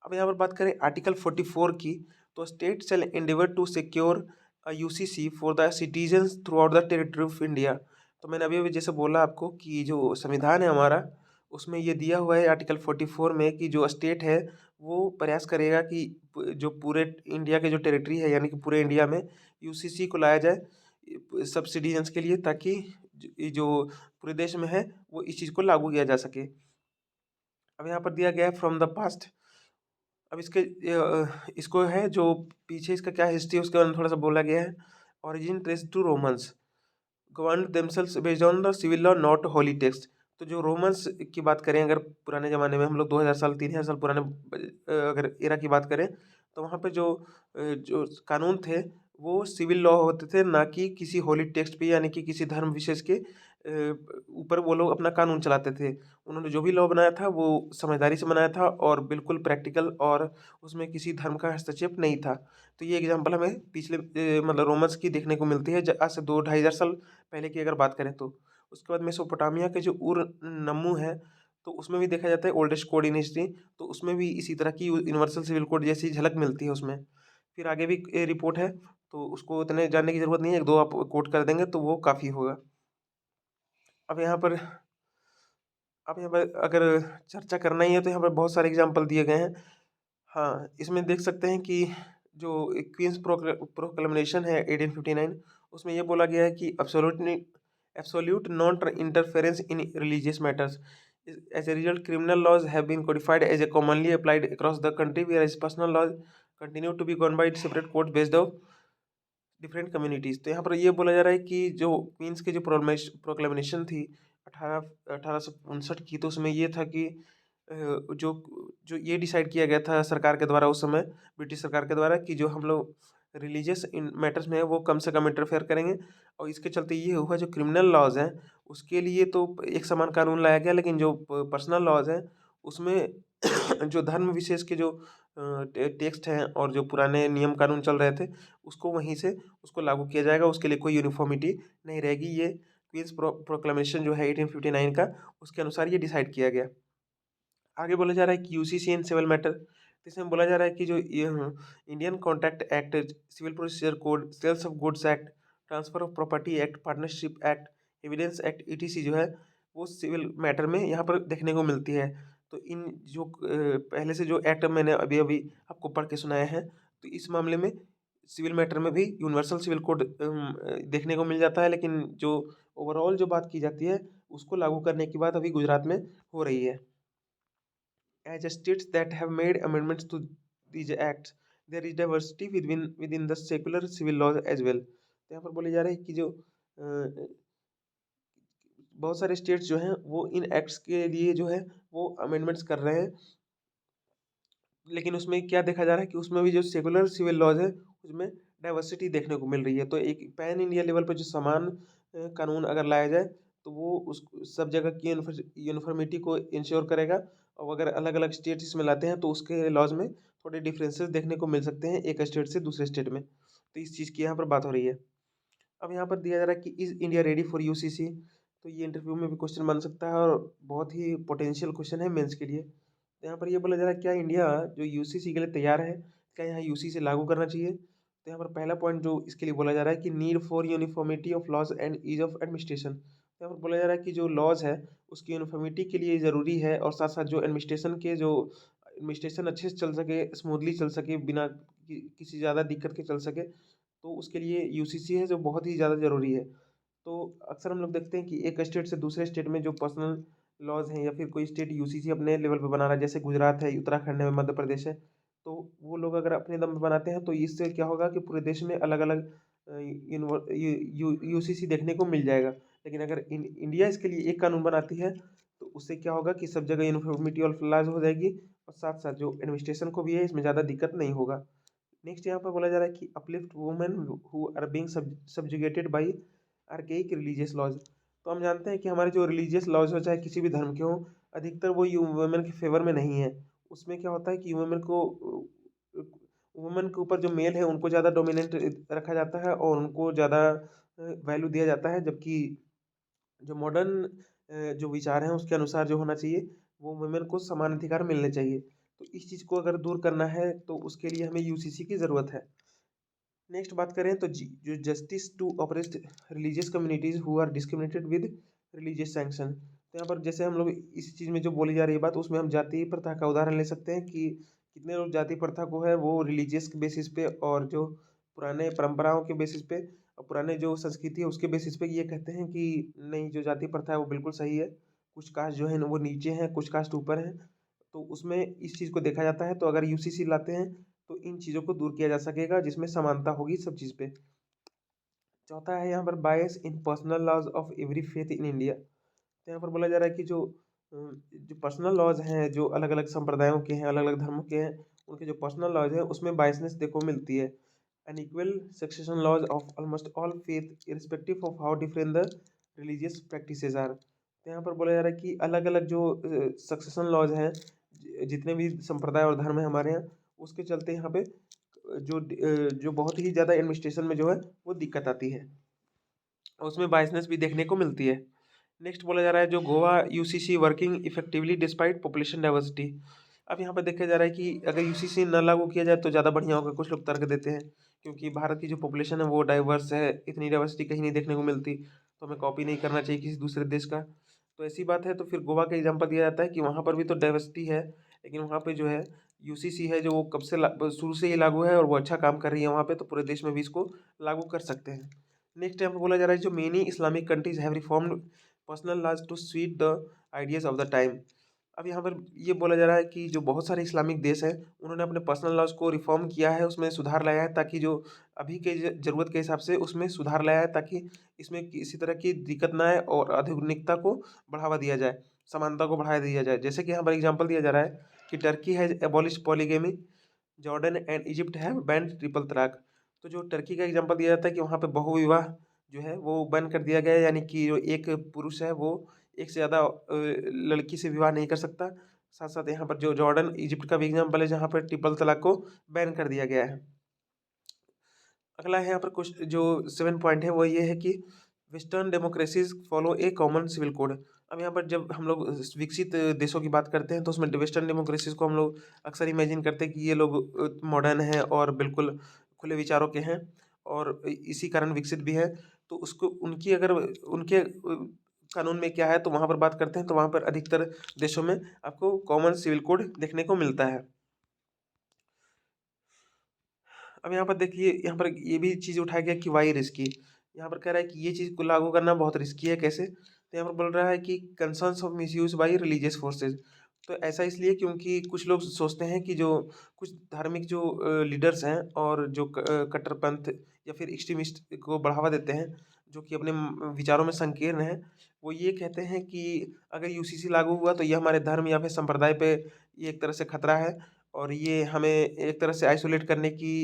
Speaker 1: अब यहाँ पर बात करें आर्टिकल 44 की, तो state shall endeavour to secure UCC for the citizens throughout the territory of India. तो मैंने अभी अभी जैसे बोला आपको कि जो संविधान है हमारा उसमें ये दिया हुआ है आर्टिकल 44 में कि जो स्टेट है वो प्रयास करेगा कि जो पूरे इंडिया के जो टेरिटरी है यानी कि पूरे इंडिया में यूसीसी को लाया जाए सब सिटीजन्स के लिए, ताकि जो पूरे देश में है वो इस चीज़ को लागू किया जा सके। अब यहाँ पर दिया गया है फ्रॉम द पास्ट। अब इसको है जो पीछे इसका क्या हिस्ट्री है उसके बारे में थोड़ा सा बोला गया है। Origin trace to Romans govern themselves based on the civil law not holy text. तो जो रोमन्स की बात करें, अगर पुराने ज़माने में हम लोग 2000 साल 3000 साल पुराने अगर एरा की बात करें, तो वहाँ पे जो कानून थे वो सिविल लॉ होते थे, ना कि किसी होली टेक्स्ट पे यानी कि किसी धर्म विशेष के ऊपर वो लोग अपना कानून चलाते थे। उन्होंने जो भी लॉ बनाया था वो समझदारी से बनाया था और बिल्कुल प्रैक्टिकल, और उसमें किसी धर्म का हस्तक्षेप नहीं था। तो ये एग्जांपल हमें पिछले मतलब रोमन्स की देखने को मिलती है आज से 2 ढाई हज़ार साल पहले की अगर बात करें तो। उसके बाद मेसोपोटामिया के जो उर नम्मू है, तो उसमें भी देखा जाता है ओल्डेस्ट कोड इन हिस्ट्री, तो उसमें भी इसी तरह की यूनिवर्सल सिविल कोड जैसी झलक मिलती है उसमें। फिर आगे भी रिपोर्ट है, तो उसको इतने जानने की ज़रूरत नहीं है, 1 2 आप कोट कर देंगे तो वो काफ़ी होगा। अब यहाँ पर अब यहाँ पर अगर चर्चा करना ही है तो यहाँ पर बहुत सारे एग्जाम्पल दिए गए हैं। हाँ, इसमें देख सकते हैं कि जो क्वींस प्रोक्लेमेशन है 1859, उसमें ये बोला गया है कि absolute non interference in religious matters. As a result criminal laws have been codified as a commonly applied across the country whereas personal laws continue to be govern by separate court based of different communities. तो यहाँ पर ये बोला जा रहा है कि जो क्वींस की जो प्रोक्लेमेशन थी 1859 की, तो उसमें ये था कि जो जो ये डिसाइड किया गया था सरकार के द्वारा उस समय, ब्रिटिश सरकार के द्वारा, कि जो हम लोग रिलीजियस इन मैटर्स में है वो कम से कम इंटरफेयर करेंगे। और इसके चलते ये हुआ जो क्रिमिनल लॉज हैं उसके लिए तो एक समान कानून लाया गया, लेकिन जो पर्सनल लॉज हैं उसमें जो धर्म विशेष के जो टेक्स्ट हैं और जो पुराने नियम कानून चल रहे थे उसको वहीं से उसको लागू किया जाएगा, उसके लिए कोई यूनिफॉर्मिटी नहीं रहेगी। ये क्वींस प्रोक्लेमेशन जो है 1859 का, उसके अनुसार ये डिसाइड किया गया। आगे बोला जा रहा है कि यूसीसी इन सिविल मैटर। इसमें बोला जा रहा है कि जो ये Indian contract act, civil procedure code, sales of goods act, transfer of property act, partnership act, evidence act, ETC जो है वो सिविल मैटर में यहाँ पर देखने को मिलती है। तो इन जो पहले से जो एक्ट मैंने अभी अभी आपको पढ़ के सुनाया है, तो इस मामले में सिविल मैटर में भी यूनिवर्सल सिविल कोड देखने को मिल जाता है, लेकिन जो ओवरऑल जो बात की जाती है उसको लागू करने की बात अभी गुजरात में हो रही है। As states that have made amendments to these acts, there is diversity within the secular civil laws as well. तो यहाँ पर बोले जा रहे हैं कि जो बहुत सारे स्टेट्स जो हैं वो इन एक्ट्स के लिए जो है वो अमेंडमेंट्स कर रहे हैं, लेकिन उसमें क्या देखा जा रहा है कि उसमें भी जो सेकुलर सिविल लॉज है उसमें डाइवर्सिटी देखने को मिल रही है। तो एक पैन इंडिया लेवल पर जो समान कानून अगर लाया जाए तो वो उस सब जगह की यूनिफॉर्मिटी को इंश्योर करेगा, और अगर अलग अलग स्टेट इसमें लाते हैं तो उसके लॉज में थोड़े डिफरेंसेस देखने को मिल सकते हैं एक स्टेट से दूसरे स्टेट में। तो इस चीज़ की यहाँ पर बात हो रही है। अब यहाँ पर दिया जा रहा है कि is India ready for UCC. तो ये इंटरव्यू में भी क्वेश्चन बन सकता है और बहुत ही पोटेंशियल क्वेश्चन है मेंस के लिए। तो यहाँ पर ये बोला जा रहा है क्या इंडिया जो यूसीसी के लिए तैयार है, क्या यहाँ यूसीसी लागू करना चाहिए। तो यहाँ पर पहला पॉइंट जो इसके लिए बोला जा रहा है कि need for uniformity of laws and ease of administration. तो यहाँ पर बोला जा रहा है कि जो लॉज है उसकी यूनिफॉर्मिटी के लिए ज़रूरी है, और साथ साथ जो एडमिनिस्ट्रेशन अच्छे से चल सके, स्मूथली चल सके, बिना किसी ज़्यादा दिक्कत के चल सके, तो उसके लिए यूसीसी है जो बहुत ही ज़्यादा ज़रूरी है। तो अक्सर हम लोग देखते हैं कि एक स्टेट से दूसरे स्टेट में जो पर्सनल लॉज हैं या फिर कोई स्टेट यूसीसी अपने लेवल पे बना रहा है, जैसे गुजरात है, उत्तराखंड है, मध्य प्रदेश है, तो वो लोग अगर अपने दम पे बनाते हैं तो इससे क्या होगा कि पूरे देश में अलग अलग यूसीसी देखने को मिल जाएगा। लेकिन अगर इंडिया इसके लिए एक कानून बनाती है तो उससे क्या होगा कि सब जगह यूनिफॉर्मिटी ऑफ लॉज हो जाएगी, और साथ साथ जो एडमिनिस्ट्रेशन को भी है इसमें ज़्यादा दिक्कत नहीं होगा। नेक्स्ट यहाँ पर बोला जा रहा है कि uplift women who are being subjugated by archaic religious laws. तो हम जानते हैं कि हमारे जो रिलीजियस लॉज हो चाहे किसी भी धर्म के हों, अधिकतर वो वुमेन के फेवर में नहीं है। उसमें क्या होता है कि वुमेन के ऊपर जो मेल है उनको ज़्यादा डोमिनेंट रखा जाता है और उनको ज़्यादा वैल्यू दिया जाता है, जबकि जो मॉडर्न जो विचार हैं उसके अनुसार जो होना चाहिए वो वुमेन को समान अधिकार मिलने चाहिए। तो इस चीज़ को अगर दूर करना है तो उसके लिए हमें यूसीसी की ज़रूरत है। नेक्स्ट बात करें तो जो justice to oppressed religious communities who are discriminated with religious sanction. तो यहाँ पर जैसे हम लोग इस चीज़ में जो बोली जा रही है बात, उसमें हम जाति प्रथा का उदाहरण ले सकते हैं कि कितने लोग जाति प्रथा को है वो रिलीजियस के बेसिस पे और जो पुराने परंपराओं के बेसिस पे और पुराने जो संस्कृति है उसके बेसिस पे ये कहते हैं कि नहीं, जो जाति प्रथा है वो बिल्कुल सही है, कुछ कास्ट जो है ना वो नीचे हैं, कुछ कास्ट ऊपर हैं। तो उसमें इस चीज़ को देखा जाता है, तो अगर यूसीसी लाते हैं तो इन चीज़ों को दूर किया जा सकेगा जिसमें समानता होगी सब चीज़ पे। चौथा है यहाँ पर bias in personal laws of every faith in India. तो यहाँ पर बोला जा रहा है कि जो पर्सनल लॉज हैं जो अलग अलग संप्रदायों के हैं, अलग अलग धर्मों के हैं, उनके जो पर्सनल लॉज हैं उसमें बायसनेस देखो मिलती है। Unequal succession laws of almost all faith irrespective of how different the religious practices are. तो यहाँ पर बोला जा रहा है कि अलग अलग जो सक्सेशन लॉज हैं, जितने भी संप्रदाय और धर्म है हमारे यहाँ, उसके चलते यहाँ पे जो बहुत ही ज़्यादा एडमिनिस्ट्रेशन में जो है वो दिक्कत आती है, और उसमें बायसनेस भी देखने को मिलती है। नेक्स्ट बोला जा रहा है जो Goa UCC working effectively despite population diversity. अब यहाँ पर देखा जा रहा है कि अगर यूसीसी न लागू किया जाए तो ज़्यादा बढ़िया होगा, कुछ लोग तर्क देते हैं, क्योंकि भारत की जो पॉपुलेशन है वो डाइवर्स है, इतनी डाइवर्सिटी कहीं नहीं देखने को मिलती, तो हमें कॉपी नहीं करना चाहिए किसी दूसरे देश का। तो ऐसी बात है तो फिर गोवा का एग्जाम्पल दिया जाता है कि वहाँ पर भी तो डाइवर्सिटी है, लेकिन वहाँ पे जो है यूसीसी है जो वो कब से शुरू से ही लागू है और वो अच्छा काम कर रही है वहाँ पे, तो पूरे देश में भी इसको लागू कर सकते हैं। नेक्स्ट यहाँ पे बोला जा रहा है जो many Islamic countries have reformed personal laws to suit the ideas of the time. अब यहाँ पर ये बोला जा रहा है कि जो बहुत सारे इस्लामिक देश हैं उन्होंने अपने पर्सनल लॉज को रिफॉर्म किया है, उसमें सुधार लाया है, ताकि जो अभी के ज़रूरत के हिसाब से उसमें सुधार लाया है, ताकि इसमें किसी तरह की दिक्कत ना आए और आधुनिकता को बढ़ावा दिया जाए, समानता को बढ़ावा दिया जाए। जैसे कि यहाँ पर एग्जाम्पल दिया जा रहा है कि Turkey has abolish polygamy, Jordan and Egypt have banned triple तलाक। तो जो टर्की का एग्जाम्पल दिया जाता है कि वहाँ पे बहुविवाह जो है वो बैन कर दिया गया है, यानी कि जो एक पुरुष है वो एक से ज़्यादा लड़की से विवाह नहीं कर सकता। साथ साथ यहाँ पर जो जॉर्डन इजिप्ट का भी एग्जाम्पल है जहाँ पर ट्रिपल तलाक को बैन कर दिया गया है। अगला है यहाँ पर कुछ जो 7 पॉइंट है वो ये है कि वेस्टर्न डेमोक्रेसीज फॉलो ए कॉमन सिविल कोड। अब यहाँ पर जब हम लोग विकसित देशों की बात करते हैं तो उसमें वेस्टर्न डेमोक्रेसीज को हम लोग अक्सर इमेजिन करते हैं कि ये लोग मॉडर्न हैं और बिल्कुल खुले विचारों के हैं और इसी कारण विकसित भी है। तो उसको उनकी अगर उनके कानून में क्या है तो वहाँ पर बात करते हैं तो वहाँ पर अधिकतर देशों में आपको कॉमन सिविल कोड देखने को मिलता है। अब यहाँ पर देखिए, यहाँ पर ये भी चीज़ उठाया गया कि वाई रिस्की। यहाँ पर कह रहा है कि ये चीज़ को लागू करना बहुत रिस्की है। कैसे? तो यहाँ पर बोल रहा है कि concerns of misuse by religious forces. तो ऐसा इसलिए क्योंकि कुछ लोग सोचते हैं कि जो कुछ धार्मिक जो लीडर्स हैं और जो कट्टरपंथ या फिर एक्सट्रीमिस्ट को बढ़ावा देते हैं, जो कि अपने विचारों में संकीर्ण हैं, वो ये कहते हैं कि अगर यूसीसी लागू हुआ तो ये हमारे धर्म या फिर संप्रदाय पे ये एक तरह से खतरा है और ये हमें एक तरह से आइसोलेट करने की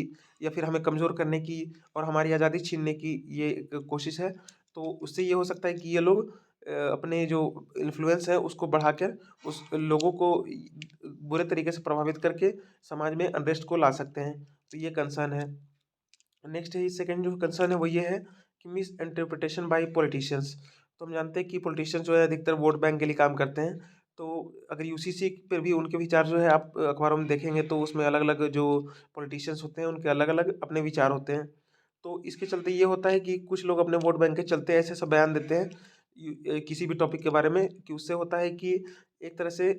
Speaker 1: या फिर हमें कमज़ोर करने की और हमारी आज़ादी छीनने की ये एक कोशिश है। तो उससे ये हो सकता है कि ये लोग अपने जो इन्फ्लुएंस है उसको बढ़ाकर उस लोगों को बुरे तरीके से प्रभावित करके समाज में अनरेस्ट को ला सकते हैं। तो ये कंसर्न है। नेक्स्ट है सेकंड जो कंसर्न है वो ये है कि मिस इंटरप्रिटेशन बाय पॉलिटिशियंस। तो हम जानते हैं कि पॉलिटिशियंस जो है अधिकतर वोट बैंक के लिए काम करते हैं। तो अगर यूसीसी पर भी उनके विचार जो है आप अखबारों में देखेंगे तो उसमें अलग अलग जो पॉलिटिशियंस होते हैं उनके अलग अलग अपने विचार होते हैं। तो इसके चलते ये होता है कि कुछ लोग अपने वोट बैंक के चलते ऐसे सब बयान देते हैं किसी भी टॉपिक के बारे में कि उससे होता है कि एक तरह से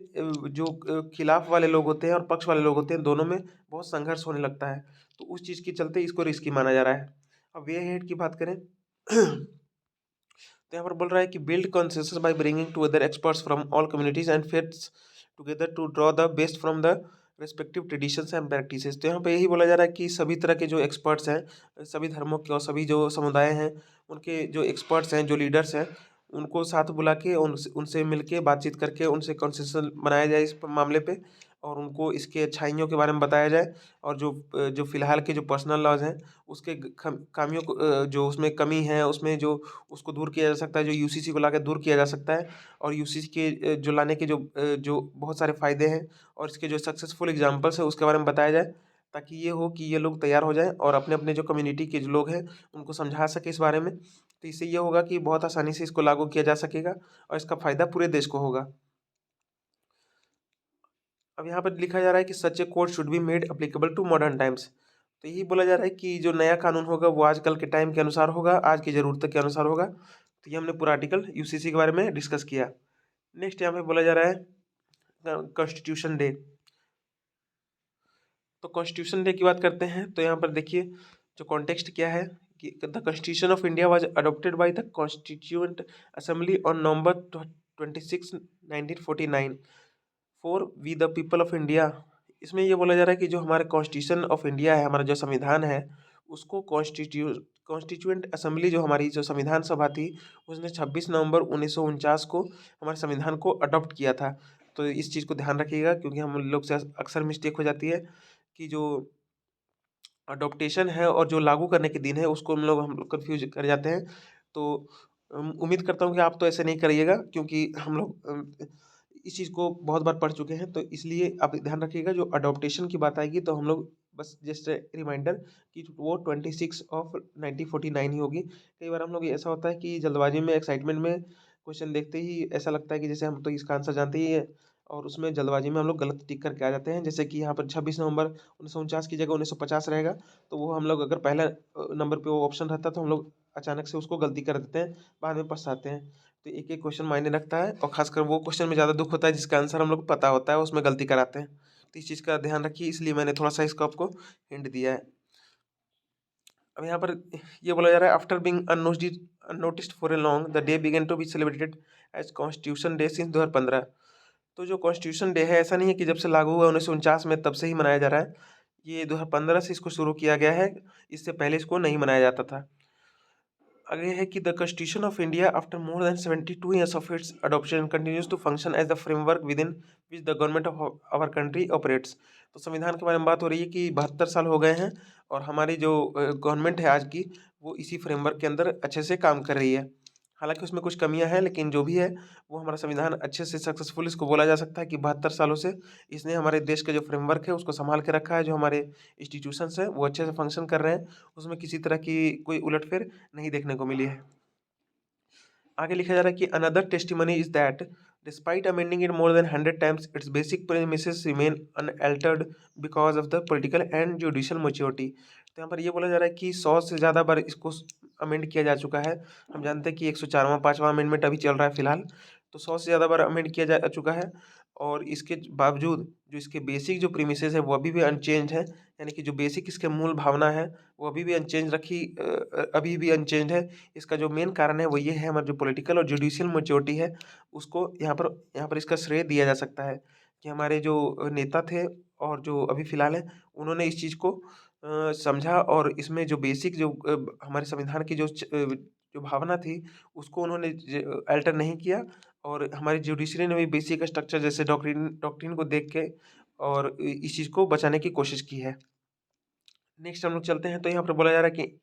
Speaker 1: जो खिलाफ वाले लोग होते हैं और पक्ष वाले लोग होते हैं दोनों में बहुत संघर्ष होने लगता है। तो उस चीज़ के चलते इसको रिस्की माना जा रहा है। अब वे हेड की बात करें तो यहाँ पर बोल रहा है कि build consensus by bringing together experts from all communities and faiths together to draw the best from the respective traditions and practices. तो यहाँ पे यही बोला जा रहा है कि सभी तरह के जो एक्सपर्ट्स हैं सभी धर्मों के और सभी जो समुदाय हैं उनके जो एक्सपर्ट्स हैं जो लीडर्स हैं उनको साथ बुला के उनसे उनसे मिल के बातचीत करके उनसे कंसेंसस बनाया जाए इस मामले पे और उनको इसके अच्छाइयों के बारे में बताया जाए और जो फ़िलहाल के जो पर्सनल लॉज़ हैं उसके खामियों को जो उसमें कमी है उसमें जो उसको दूर किया जा सकता है, जो यूसीसी को लाकर दूर किया जा सकता है और यूसीसी के जो लाने के जो बहुत सारे फ़ायदे हैं और इसके जो सक्सेसफुल एग्ज़ाम्पल्स हैं उसके बारे में बताया जाए, ताकि ये हो कि ये लोग तैयार हो जाएँ और अपने-अपने जो कम्युनिटी के जो लोग हैं, उनको समझा सकें इस बारे में। तो इससे ये होगा कि बहुत आसानी से इसको लागू किया जा सकेगा और इसका फ़ायदा पूरे देश को होगा। अब यहाँ पर लिखा जा रहा है कि such a code should be made applicable to modern times. तो यही बोला जा रहा है कि जो नया कानून होगा वो आजकल के टाइम के अनुसार होगा, आज की ज़रूरत के अनुसार होगा। तो ये हमने पूरा आर्टिकल यूसीसी के बारे में डिस्कस किया। नेक्स्ट यहाँ पे बोला जा रहा है कॉन्स्टिट्यूशन डे। तो कॉन्स्टिट्यूशन डे की बात करते हैं तो यहाँ पर देखिए जो कॉन्टेक्स्ट क्या है कि the constitution of India was adopted by the constituent assembly on November 26 1949 for we the people of India. इसमें ये बोला जा रहा है कि जो हमारा कॉन्स्टिट्यूशन ऑफ इंडिया है, हमारा जो संविधान है, उसको कॉन्स्टिट्यूएंट असेंबली जो हमारी जो संविधान सभा थी, उसने 26 नवंबर 1949 को हमारे संविधान को अडॉप्ट किया था। तो इस चीज़ को ध्यान रखिएगा क्योंकि हम लोग से अक्सर मिस्टेक हो जाती है कि जो अडॉप्टेशन है और जो लागू करने के दिन है उसको हम लोग कन्फ्यूज कर जाते हैं। तो उम्मीद करता हूँ कि आप तो ऐसे नहीं करिएगा क्योंकि हम लोग इस चीज़ को बहुत बार पढ़ चुके हैं। तो इसलिए आप ध्यान रखिएगा जो अडॉप्टेशन की बात आएगी तो हम लोग बस जस्ट रिमाइंडर कि वो 26 ऑफ 1949 ही होगी। कई बार हम लोग ऐसा होता है कि जल्दबाजी में एक्साइटमेंट में क्वेश्चन देखते ही ऐसा लगता है कि जैसे हम तो इसका आंसर जानते ही है और उसमें जल्दबाजी में हम लोग गलत टिक करके आ जाते हैं। जैसे कि यहाँ पर 26 नवंबर 1949 की जगह 1950 रहेगा, तो वो हम लोग अगर पहला नंबर पे वो ऑप्शन रहता तो हम लोग अचानक से उसको गलती कर देते हैं, बाद में पछताते हैं। तो एक-एक क्वेश्चन मायने रखता है और खासकर वो क्वेश्चन में ज़्यादा दुःख होता है जिसका आंसर हम लोग को पता होता है, उसमें गलती कराते हैं। तो इस चीज़ का ध्यान रखिए इसलिए मैंने थोड़ा-सा इसको आपको हिंट दिया है। अब यहाँ पर ये बोला जा रहा है after being unnoticed for a long the day began to be celebrated as constitution day since 2015। तो जो कॉन्स्टिट्यूशन डे है ऐसा नहीं है कि जब से लागू हुआ 1949 में तब से ही मनाया जा रहा है। ये 2015 से इसको शुरू किया गया है, इससे पहले इसको नहीं मनाया जाता था। आगे है कि the constitution of India after more than 72 years of its adoption continues to function as the framework within which the government of our country operates. तो संविधान के बारे में बात हो रही है कि 72 साल हो गए हैं और हमारी जो गवर्नमेंट है आज की वो इसी फ्रेमवर्क के अंदर अच्छे से काम कर रही है। हालांकि उसमें कुछ कमियां हैं लेकिन जो भी है वो हमारा संविधान अच्छे से सक्सेसफुल इसको बोला जा सकता है कि 72 सालों से इसने हमारे देश का जो फ्रेमवर्क है उसको संभाल के रखा है। जो हमारे इंस्टीट्यूशंस हैं वो अच्छे से फंक्शन कर रहे हैं, उसमें किसी तरह की कोई उलटफेर नहीं देखने को मिली है। आगे लिखा जा रहा है कि another testimony is that despite amending it more than 100 times it's basic premises remain unaltered because of the political and judicial maturity. तो यहाँ पर ये बोला जा रहा है कि 100 से ज़्यादा बार इसको अमेंड किया जा चुका है। हम जानते हैं कि 104वां 5वां अमेंडमेंट अभी चल रहा है फिलहाल, तो 100 से ज़्यादा बार अमेंड किया जा चुका है। और इसके बावजूद जो इसके बेसिक जो प्रीमिसेस है वो अभी भी अनचेंज है, यानी कि जो बेसिक इसके मूल भावना है वो अभी भी अनचेंज अभी भी अनचेंज है। इसका जो मेन कारण है वो ये है, हमारा जो पॉलिटिकल और जुडिशियल मैच्योरिटी है उसको यहाँ पर इसका श्रेय दिया जा सकता है कि हमारे जो नेता थे और जो अभी फ़िलहाल है उन्होंने इस चीज़ को समझा और इसमें जो बेसिक जो हमारे संविधान की जो भावना थी उसको उन्होंने अल्टर नहीं किया। और हमारी जुडिशरी ने भी बेसिक स्ट्रक्चर जैसे डॉक्ट्रिन डॉक्ट्रिन को देख के और इस चीज़ को बचाने की कोशिश की है। नेक्स्ट हम लोग चलते हैं, तो यहाँ पर बोला जा रहा है कि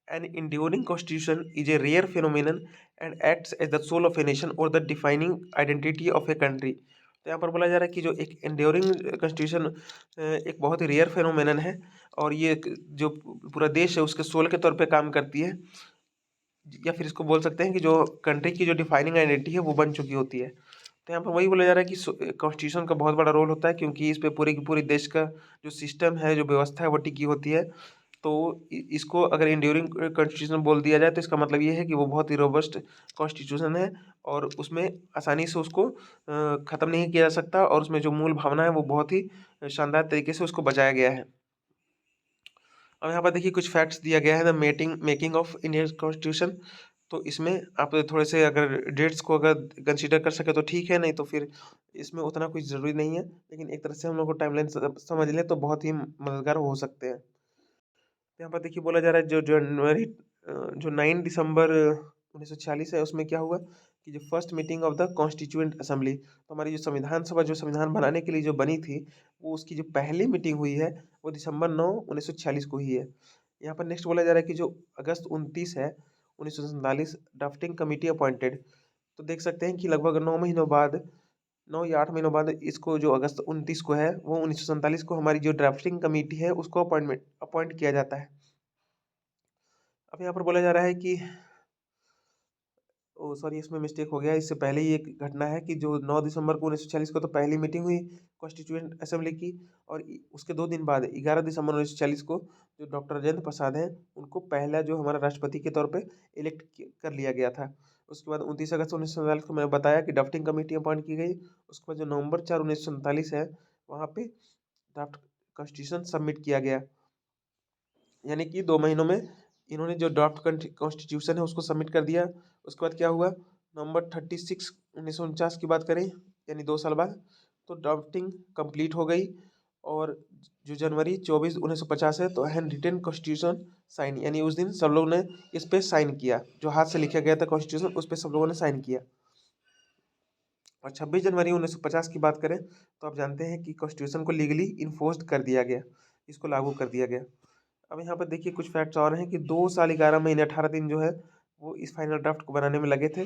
Speaker 1: an enduring constitution is a rare phenomenon and acts as the soul of a nation or the defining identity of a country। तो यहाँ पर बोला जा रहा है कि जो एक enduring constitution एक बहुत ही रेयर फेनोमेनन है और ये जो पूरा देश है उसके सोल के तौर पे काम करती है, या फिर इसको बोल सकते हैं कि जो कंट्री की जो डिफाइनिंग आइडेंटिटी है वो बन चुकी होती है। तो यहाँ पर वही बोला जा रहा है कि कॉन्स्टिट्यूशन का बहुत बड़ा रोल होता है क्योंकि इस पे पूरे की पूरी देश का जो सिस्टम है, जो व्यवस्था है वो टिकी होती है। तो इसको अगर इंड्यूरिंग कॉन्स्टिट्यूशन बोल दिया जाए तो इसका मतलब ये है कि वो बहुत ही रोबस्ट कॉन्स्टिट्यूशन है और उसमें आसानी से उसको ख़त्म नहीं किया जा सकता और उसमें जो मूल भावना है वो बहुत ही शानदार तरीके से उसको बचाया गया है। अब यहाँ पर देखिए कुछ फैक्ट्स दिया गया है the making of Indian constitution. तो इसमें आप थोड़े से अगर डेट्स को अगर कंसीडर कर सके तो ठीक है, नहीं तो फिर इसमें उतना कुछ ज़रूरी नहीं है, लेकिन एक तरह से हम लोग को टाइमलाइन समझ लें तो बहुत ही मददगार हो सकते हैं। यहाँ पर देखिए बोला जा रहा है जो 9 दिसंबर 1946 है उसमें क्या हुआ कि जो first meeting of the constituent assembly, तो हमारी जो संविधान सभा जो संविधान बनाने के लिए जो बनी थी वो उसकी जो पहली मीटिंग हुई है वो दिसंबर 9 1946 को हुई है। यहाँ पर नेक्स्ट बोला जा रहा है कि जो अगस्त 29 है 1947 ड्राफ्टिंग कमेटी अपॉइंटेड। तो देख सकते हैं कि लगभग 9 महीनों बाद 9 या 8 महीनों बाद इसको जो अगस्त 29 को है वो 1947 को हमारी जो ड्राफ्टिंग कमेटी है उसको अपॉइंट किया जाता है। अब यहाँ पर बोला जा रहा है कि ओ सॉरी इसमें मिस्टेक हो गया, इससे पहले ही एक घटना है कि जो 9 दिसंबर को 1946 को तो पहली मीटिंग हुई कॉन्स्टिट्यूएंट असेंबली की और उसके 2 दिन बाद 11 दिसंबर 1946 को जो डॉक्टर राजेंद्र प्रसाद हैं उनको पहला जो हमारा राष्ट्रपति के तौर पे इलेक्ट कर लिया गया था। उसके बाद 29 अगस्त 1947 को मैंने बताया कि ड्राफ्टिंग कमेटी अपॉइंट की गई। उसके बाद जो नवंबर 4 1947 है वहाँ पे ड्राफ्ट कॉन्स्टिट्यूशन सबमिट किया गया, यानी कि 2 महीनों में इन्होंने जो ड्राफ्ट कॉन्स्टिट्यूशन है उसको सबमिट कर दिया। उसके बाद क्या हुआ, नवंबर 36 1949 की बात करें यानी 2 साल बाद तो ड्राफ्टिंग कंप्लीट हो गई और जो जनवरी 24 1950 है तो हैंड रिटेन कॉन्स्टिट्यूशन साइन, यानी उस दिन सब लोग ने इस पे साइन किया, जो हाथ से लिखा गया था कॉन्स्टिट्यूशन उस पर सब लोगों ने साइन किया। और 26 जनवरी 1950 की बात करें तो आप जानते हैं कि कॉन्स्टिट्यूशन को लीगली इन्फोर्स्ड कर दिया गया, इसको लागू कर दिया गया। अब यहाँ पर देखिए कुछ फैक्ट्स और हैं कि 2 साल 11 महीने 18 दिन जो है वो इस फाइनल ड्राफ्ट को बनाने में लगे थे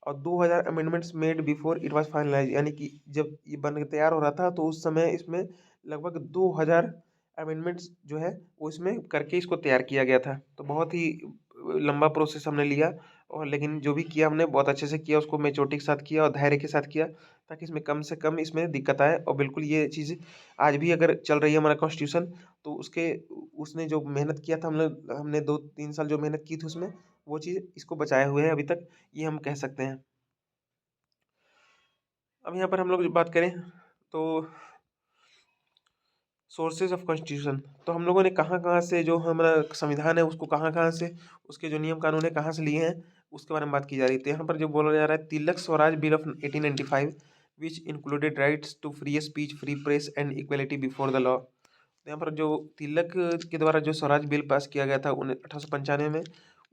Speaker 1: और 2000 amendments made before it was finalise, यानी कि जब ये बन के तैयार हो रहा था तो उस समय इसमें लगभग 2000 अमेंडमेंट्स जो है वो इसमें करके इसको तैयार किया गया था। तो बहुत ही लंबा प्रोसेस हमने लिया और लेकिन जो भी किया हमने बहुत अच्छे से किया, उसको मैच्योरिटी के साथ किया और धैर्य के साथ किया ताकि इसमें कम से कम इसमें दिक्कत आए। और बिल्कुल ये चीज़ आज भी अगर चल रही है हमारा कॉन्स्टिट्यूशन तो उसके उसने जो मेहनत किया था हमने 2 3 साल जो मेहनत की थी उसमें वो चीज़ इसको बचाए हुए है अभी तक, ये हम कह सकते हैं। अब यहाँ पर हम लोग बात करें तो सोर्सेज ऑफ कॉन्स्टिट्यूशन, तो हम लोगों ने कहाँ कहाँ से जो हमारा संविधान है उसको कहाँ कहाँ से उसके जो नियम कानून है कहाँ से लिए हैं उसके बारे में बात की जा रही थी। यहाँ पर जो बोला जा रहा है Tilak Swaraj bill of 1895 which included rights to free speech free press and equality before the law. तो यहाँ पर जो तिलक के द्वारा जो स्वराज बिल पास किया गया था 1895 में,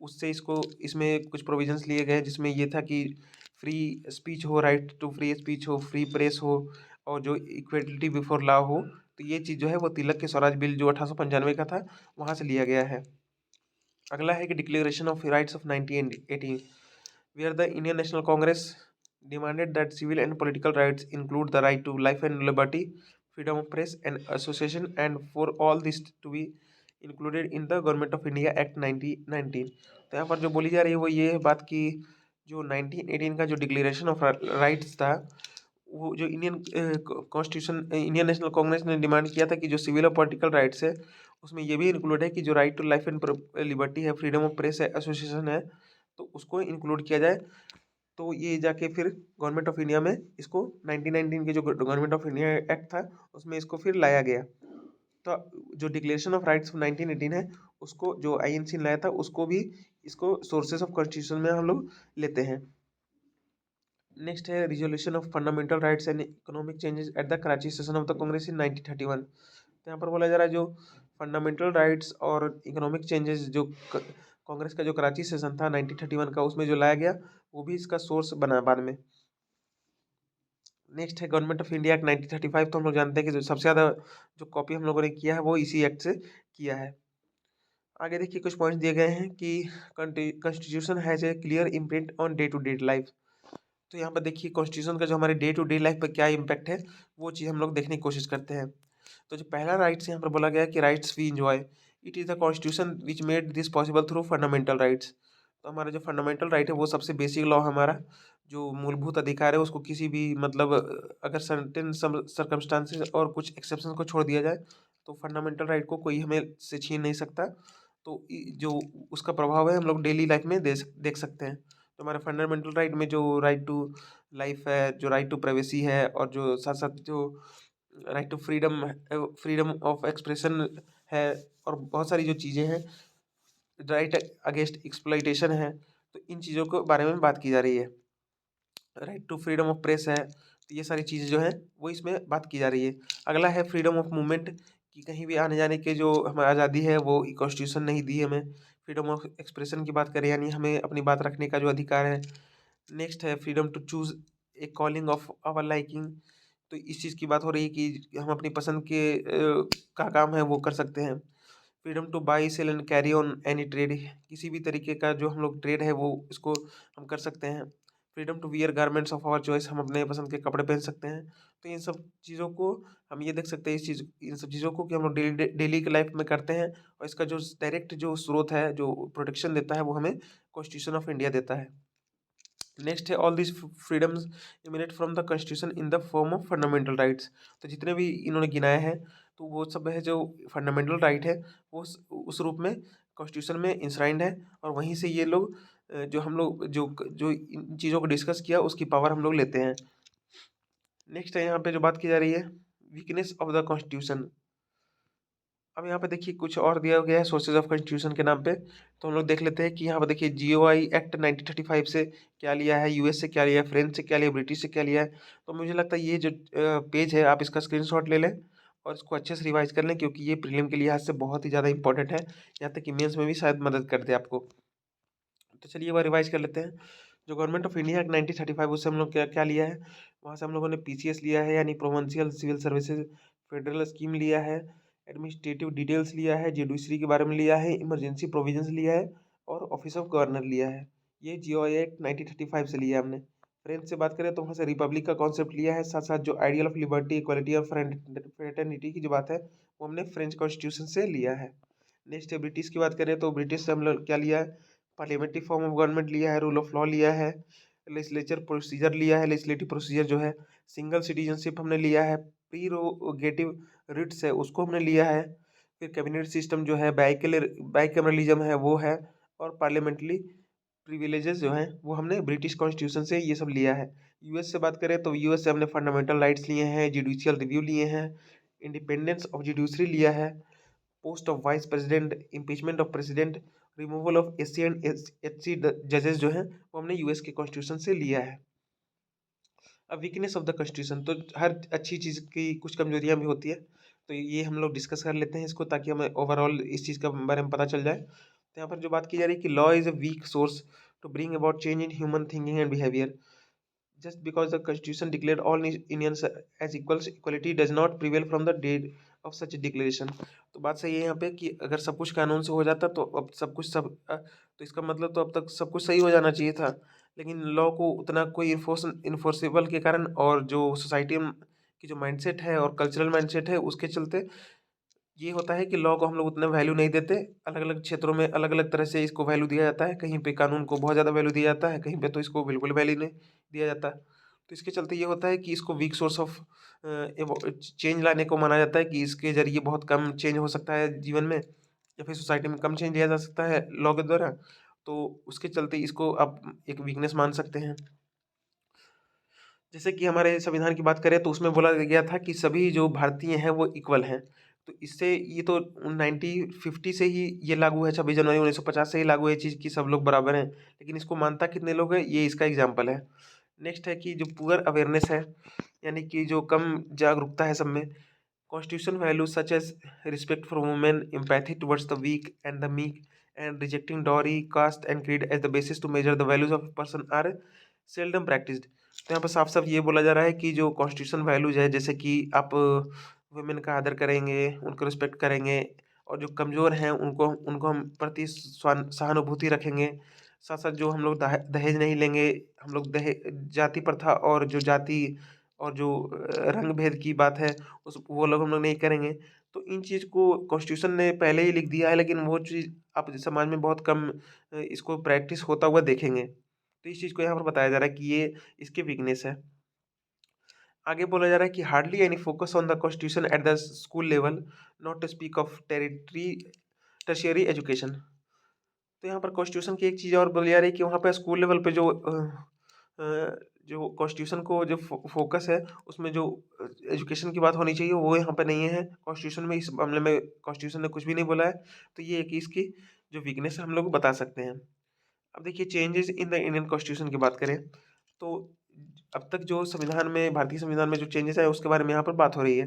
Speaker 1: उससे इसको इसमें कुछ प्रोविजंस लिए गए जिसमें ये था कि फ्री स्पीच हो, राइट टू फ्री स्पीच हो, फ्री प्रेस हो और जो इक्वलिटी बिफोर लॉ हो। तो ये चीज़ जो है वो तिलक के स्वराज बिल जो 1895 का था वहाँ से लिया गया है। अगला है कि declaration of rights of 1918 where the Indian National Congress demanded that civil and political rights include the right to life and liberty, freedom of press and association, and for all this to be included in the Government of India Act 1919। तो यहाँ पर जो बोली जा रही है वो ये बात की जो 1918 का जो डिक्लेरेशन ऑफ राइट्स था, वो जो इंडियन नेशनल कांग्रेस ने डिमांड किया था कि जो सिविल और पॉलिटिकल राइट्स है उसमें ये भी इंक्लूड है कि जो right to life and liberty है, फ्रीडम ऑफ प्रेस है, एसोसिएशन है, तो उसको इंक्लूड किया जाए। तो ये जाके फिर गवर्नमेंट ऑफ इंडिया में इसको 1919 के जो गवर्नमेंट ऑफ इंडिया एक्ट था उसमें इसको फिर लाया गया। तो जो डिक्लेरेशन ऑफ राइट्स 1918 है उसको जो आईएनसी ने लाया था उसको भी इसको सोर्सेस ऑफ कॉन्स्टिट्यूशन में हम लोग लेते हैं। नेक्स्ट है resolution of fundamental rights and economic changes at the Karachi session of the Congress in 1931। तो यहाँ पर बोला जा रहा है जो फंडामेंटल राइट्स और इकोनॉमिक चेंजेस जो कांग्रेस का जो कराची सेशन था 1931 का, उसमें जो लाया गया वो भी इसका सोर्स बना बाद में। नेक्स्ट है गवर्नमेंट ऑफ इंडिया एक्ट 1935। तो हम लोग जानते हैं कि जो सबसे ज़्यादा जो कॉपी हम लोगों ने किया है वो इसी एक्ट से किया है। आगे देखिए कुछ पॉइंट्स दिए गए हैं कि constitution has a clear imprint on day to day life. तो यहाँ पर देखिए कॉन्स्टिट्यूशन का जो हमारे डे टू डे लाइफ पर क्या इम्पैक्ट है वो चीज़ हम लोग देखने की कोशिश करते हैं। तो जो पहला राइट्स यहाँ पर बोला गया है कि rights we enjoy, it is the constitution which made this possible through fundamental rights. तो हमारा जो फंडामेंटल राइट है वो सबसे बेसिक लॉ हमारा जो मूलभूत अधिकार है उसको किसी भी मतलब अगर सर्टेन सर्कमस्टांसेस और कुछ एक्सेप्शन को छोड़ दिया जाए तो फंडामेंटल राइट को कोई हमें से छीन नहीं सकता। तो जो उसका प्रभाव है हम लोग डेली लाइफ में देख सकते हैं। तो हमारे फंडामेंटल राइट में जो राइट टू लाइफ है, जो राइट टू प्राइवेसी है, और जो साथ साथ जो right to freedom, freedom of expression है, और बहुत सारी जो चीज़ें हैं, राइट अगेंस्ट एक्सप्लॉइटेशन है, तो इन चीज़ों के बारे में बात की जा रही है। Right to freedom of press है, तो ये सारी चीज़ें जो हैं वो इसमें बात की जा रही है। अगला है फ्रीडम ऑफ मूवमेंट, कि कहीं भी आने जाने के जो हमें आज़ादी है वो कॉन्स्टिट्यूशन नहीं दी हमें। फ्रीडम ऑफ एक्सप्रेशन की बात करें यानी हमें अपनी बात रखने का जो अधिकार है। नेक्स्ट है freedom to choose a calling of our liking, तो इस चीज़ की बात हो रही है कि हम अपनी पसंद के का काम है वो कर सकते हैं। Freedom to buy sell and carry on any trade, किसी भी तरीके का जो हम लोग ट्रेड है वो इसको हम कर सकते हैं। Freedom to wear garments of our choice, हम अपने पसंद के कपड़े पहन सकते हैं। तो इन सब चीज़ों को हम ये देख सकते हैं, इन सब चीज़ों को कि हम लोग डेली की लाइफ में करते हैं, और इसका जो डायरेक्ट जो स्रोत है, जो प्रोटेक्शन देता है, वो हमें कॉन्स्टिट्यूशन ऑफ इंडिया देता है। नेक्स्ट है all this freedoms emanate from the constitution in the form of fundamental rights. तो जितने भी इन्होंने गिनाए हैं तो वो सब है जो फंडामेंटल राइट है वो उस रूप में कॉन्स्टिट्यूशन में इंश्राइंड है, और वहीं से ये लोग जो हम लोग जो जो इन चीज़ों को डिस्कस किया उसकी पावर हम लोग लेते हैं। नेक्स्ट है यहाँ पे जो बात की जा रही है वीकनेस ऑफ द कॉन्स्टिट्यूशन। अब यहाँ पे देखिए कुछ और दिया गया है सोर्सेज ऑफ कॉन्स्टिट्यूशन के नाम पे, तो हम लोग देख लेते हैं कि यहाँ पे देखिए जीओआई एक्ट 1935 से क्या लिया है, यूएस से क्या लिया है, फ्रेंच से क्या लिया है, ब्रिटिश से क्या लिया है। तो मुझे लगता है ये जो पेज है आप इसका स्क्रीनशॉट ले लें और इसको अच्छे से रिवाइज कर लें, क्योंकि ये प्रीलिम के लिहाज से बहुत ही ज़्यादा इंपॉर्टेंट है, यहाँ तक कि मेंस में भी शायद मदद कर दे आपको। तो चलिए एक बार रिवाइज कर लेते हैं। जो गवर्नमेंट ऑफ इंडिया एक्ट 1935 उससे हम लोग क्या क्या लिया है, वहाँ से हम लोगों ने पीसीएस लिया है यानी provincial civil services federal scheme लिया है, एडमिनिस्ट्रेटिव डिटेल्स लिया है, जुडिशरी के बारे में लिया है, इमरजेंसी प्रोविजंस लिया है, और ऑफिस ऑफ गवर्नर लिया है। ये जीओआई एक्ट 1935 से लिया है हमने। फ्रेंच से बात करें तो वहाँ से रिपब्लिक का कॉन्सेप्ट लिया है, साथ साथ जो आइडियल ऑफ लिबर्टी इक्वालिटी और फ्रेटर्निटी की जो बात है वो हमने फ्रेंच कॉन्स्टिट्यूशन से लिया है। नेक्स्ट है ब्रिटिश की बात करें तो ब्रिटिश से हम लोग क्या लिया है, पार्लियामेंट्री फॉर्म ऑफ गवर्नमेंट लिया है, रूल ऑफ लॉ लिया है, लेजिस्लेचर प्रोसीजर लिया है, लेजिस्लेटिव प्रोसीजर जो है, सिंगल सिटीजनशिप हमने लिया है, प्रीरोगेटिव रिट्स है उसको हमने लिया है, फिर कैबिनेट सिस्टम जो है, बाइकैमरलिज्म है वो है, और पार्लियामेंट्री प्रिविलेजेस जो हैं वो हमने ब्रिटिश कॉन्स्टिट्यूशन से ये सब लिया है। यूएस से बात करें तो यूएस से हमने फंडामेंटल राइट्स लिए हैं, जुडिशियल रिव्यू लिए हैं, इंडिपेंडेंस ऑफ जुडिशरी लिया है, post of vice president, impeachment of president, removal of SC and HC जजेस जो हैं वो हमने यूएस के कॉन्स्टिट्यूशन से लिया है। अब वीकनेस ऑफ द कॉन्स्टिट्यूशन, तो हर अच्छी चीज़ की कुछ कमजोरियां भी होती है, तो ये हम लोग डिस्कस कर लेते हैं इसको ताकि हमें ओवरऑल इस चीज़ के बारे में पता चल जाए। तो यहाँ पर जो बात की जा रही है कि law is a weak source to bring about change in human thinking and behaviour, just because the constitution declared all Indians as equals, equality does not prevail from the date of such a declaration। तो बात सही है यहाँ पे कि अगर सब कुछ कानून से हो जाता तो अब सब कुछ तो इसका मतलब तो अब तक सब कुछ सही हो जाना चाहिए था, लेकिन लॉ को उतना कोई इन्फोर्सेबल के कारण और जो सोसाइटी की जो माइंडसेट है और कल्चरल माइंडसेट है उसके चलते ये होता है कि लॉ को हम लोग उतना वैल्यू नहीं देते, अलग-अलग क्षेत्रों में अलग-अलग तरह से इसको वैल्यू दिया जाता है, कहीं पे कानून को बहुत ज़्यादा वैल्यू दिया जाता है, कहीं पे तो इसको बिल्कुल वैल्यू नहीं दिया जाता। तो इसके चलते ये होता है कि इसको वीक सोर्स ऑफ चेंज लाने को माना जाता है कि इसके ज़रिए बहुत कम चेंज हो सकता है जीवन में या फिर सोसाइटी में कम चेंज लिया जा सकता है लॉ के द्वारा, तो उसके चलते इसको आप एक वीकनेस मान सकते हैं। जैसे कि हमारे संविधान की बात करें तो उसमें बोला गया था कि सभी जो भारतीय हैं वो इक्वल हैं। तो इससे ये तो 1950 से ही ये लागू है, 26 जनवरी 1950 से ही लागू है ये चीज़ कि सब लोग बराबर हैं। लेकिन इसको मानता कितने लोग हैं, ये इसका एग्ज़ाम्पल है। नेक्स्ट है कि जो पुअर अवेयरनेस है, यानी कि जो कम जागरूकता है सब में। Constitution values such as respect for women, empathy towards the weak and the meek and rejecting dowry, caste and creed as the basis to measure the values of person are seldom practised. तो यहाँ पर साफ साफ ये बोला जा रहा है कि जो कॉन्स्टिट्यूशन वैल्यूज है, जैसे कि आप वुमेन का आदर करेंगे, उनको रिस्पेक्ट करेंगे, और जो कमज़ोर हैं उनको उनको हम प्रति सहानुभूति रखेंगे। साथ साथ जो हम लोग दहेज नहीं लेंगे, हम लोग दहेज जाति प्रथा और जो जाति और जो रंग भेद की बात है उस वो लोग हम लोग नहीं करेंगे। तो इन चीज़ को कॉन्स्टिट्यूशन ने पहले ही लिख दिया है, लेकिन वो चीज़ आप समाज में बहुत कम इसको प्रैक्टिस होता हुआ देखेंगे। तो इस चीज़ को यहाँ पर बताया जा रहा है कि ये इसकी वीकनेस है। आगे बोला जा रहा है कि hardly any focus on the constitution at the school level, not to speak of tertiary education. तो यहाँ पर कॉन्स्टिट्यूशन की एक चीज़ और बोली जा रही है कि वहाँ पे स्कूल लेवल पे जो कॉन्स्टिट्यूशन को जो फोकस है उसमें जो एजुकेशन की बात होनी चाहिए वो यहाँ पे नहीं है कॉन्स्टिट्यूशन में। इस मामले में कॉन्स्टिट्यूशन ने कुछ भी नहीं बोला है। तो ये एक इसकी जो वीकनेस है हम लोग बता सकते हैं। अब देखिए changes in the Indian constitution की बात करें तो अब तक जो संविधान में, भारतीय संविधान में जो चेंजेस है उसके बारे में यहाँ पर बात हो रही है।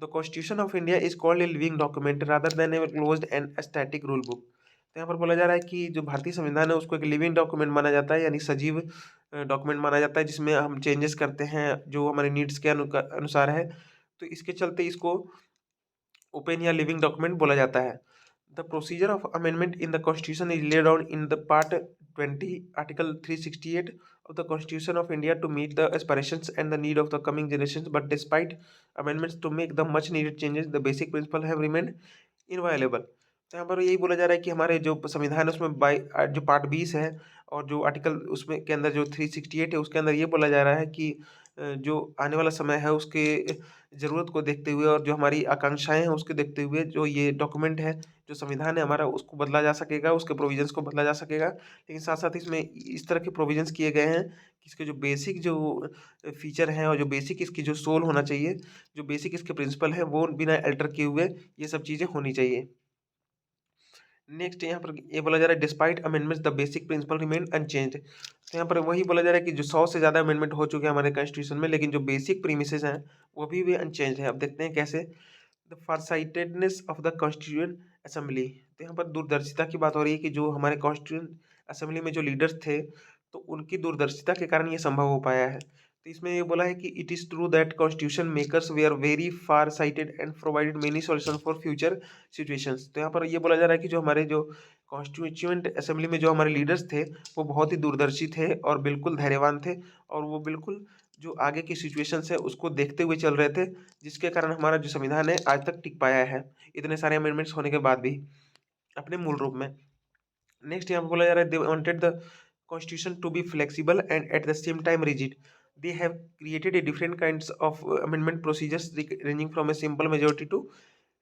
Speaker 1: The constitution of India is called a living document rather than a closed end static rule book. तो यहाँ पर बोला जा रहा है कि जो भारतीय संविधान है उसको एक लिविंग डॉक्यूमेंट माना जाता है, यानी सजीव डॉक्यूमेंट माना जाता है, जिसमें हम चेंजेस करते हैं जो हमारे नीड्स के अनुसार है। तो इसके चलते इसको ओपन या लिविंग डॉक्यूमेंट बोला जाता है। The procedure of amendment in the constitution is laid down in the part 20 article 368 of the Constitution of India to meet the aspirations and the need of the coming generations, but despite amendments to make the much needed changes, the basic principle have remained inviolable। तो यहाँ पर यही बोला जा रहा है कि हमारे जो संविधान है उसमें जो पार्ट 20 है और जो आर्टिकल उसमें के अंदर जो 368 है उसके अंदर ये बोला जा रहा है कि जो आने वाला समय है उसके ज़रूरत को देखते हुए और जो हमारी आकांक्षाएं हैं उसको देखते हुए जो ये डॉक्यूमेंट है, जो संविधान है हमारा, उसको बदला जा सकेगा, उसके प्रोविजंस को बदला जा सकेगा। लेकिन साथ साथ इसमें इस तरह के प्रोविजंस किए गए हैं कि इसके जो बेसिक जो फीचर हैं और जो बेसिक इसकी जो सोल होना चाहिए, जो बेसिक इसके प्रिंसिपल है वो बिना अल्टर किए हुए ये सब चीज़ें होनी चाहिए। नेक्स्ट यहाँ पर ये बोला जा रहा है despite amendments the basic principle remain unchanged. तो यहाँ पर वही बोला जा रहा है कि जो 100 से ज़्यादा अमेंडमेंट हो चुके हैं हमारे कॉन्स्टिट्यूशन में, लेकिन जो बेसिक प्रीमिसेस हैं वो भी अनचेंज है। अब देखते हैं कैसे। The farsightedness of the constituent assembly. तो यहाँ पर दूरदर्शिता की बात हो रही है कि जो हमारे कॉन्स्टिट्यूएंट असेंबली में जो लीडर्स थे तो उनकी दूरदर्शिता के कारण ये संभव हो पाया है। तो इसमें ये बोला है कि it is true that constitution makers were very far sighted and provided many solution for future situations. तो यहाँ पर ये बोला जा रहा है कि जो हमारे जो कॉन्स्टिट्यूएंट असेंबली में जो हमारे लीडर्स थे वो बहुत ही दूरदर्शी थे और बिल्कुल धैर्यवान थे, और वो बिल्कुल जो आगे की सिचुएशंस है उसको देखते हुए चल रहे थे, जिसके कारण हमारा जो संविधान है आज तक टिक पाया है इतने सारे अमेंडमेंट्स होने के बाद भी अपने मूल रूप में। नेक्स्ट यहाँ पे बोला जा रहा है they wanted the constitution to be flexible and at the same time rigid. They have created a different kinds of amendment procedures ranging from a simple majority to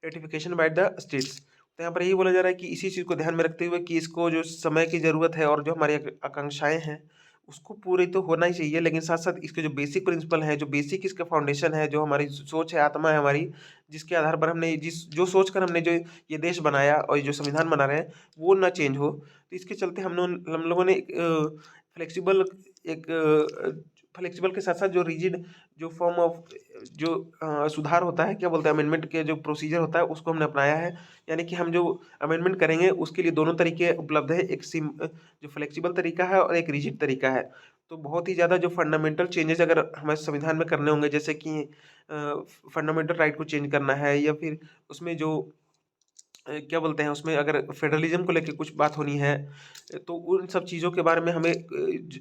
Speaker 1: ratification by the states. तो यहाँ पर यही बोला जा रहा है कि इसी चीज़ को ध्यान में रखते हुए कि इसको जो समय की ज़रूरत है और जो हमारी आकांक्षाएं हैं उसको पूरी तो होना ही चाहिए, लेकिन साथ साथ इसके जो बेसिक प्रिंसिपल है, जो बेसिक इसका फाउंडेशन है, जो हमारी सोच है, आत्मा है हमारी, जिसके आधार पर हमने जिस जो सोच कर हमने जो ये देश बनाया और ये जो संविधान बना रहे हैं वो ना चेंज हो। तो इसके चलते हम लोगों ने फ्लेक्सिबल एक फ्लेक्सिबल के साथ साथ जो रिजिड जो फॉर्म ऑफ जो सुधार होता है, क्या बोलते हैं, अमेंडमेंट के जो प्रोसीजर होता है उसको हमने अपनाया है। यानी कि हम जो अमेंडमेंट करेंगे उसके लिए दोनों तरीके उपलब्ध है, एक जो फ्लेक्सिबल तरीका है और एक रिजिड तरीका है। तो बहुत ही ज़्यादा जो फंडामेंटल चेंजेस अगर हमारे संविधान में करने होंगे, जैसे कि फंडामेंटल राइट को चेंज करना है या फिर उसमें जो क्या बोलते हैं उसमें, अगर फेडरलिज्म को लेके कुछ बात होनी है तो उन सब चीज़ों के बारे में हमें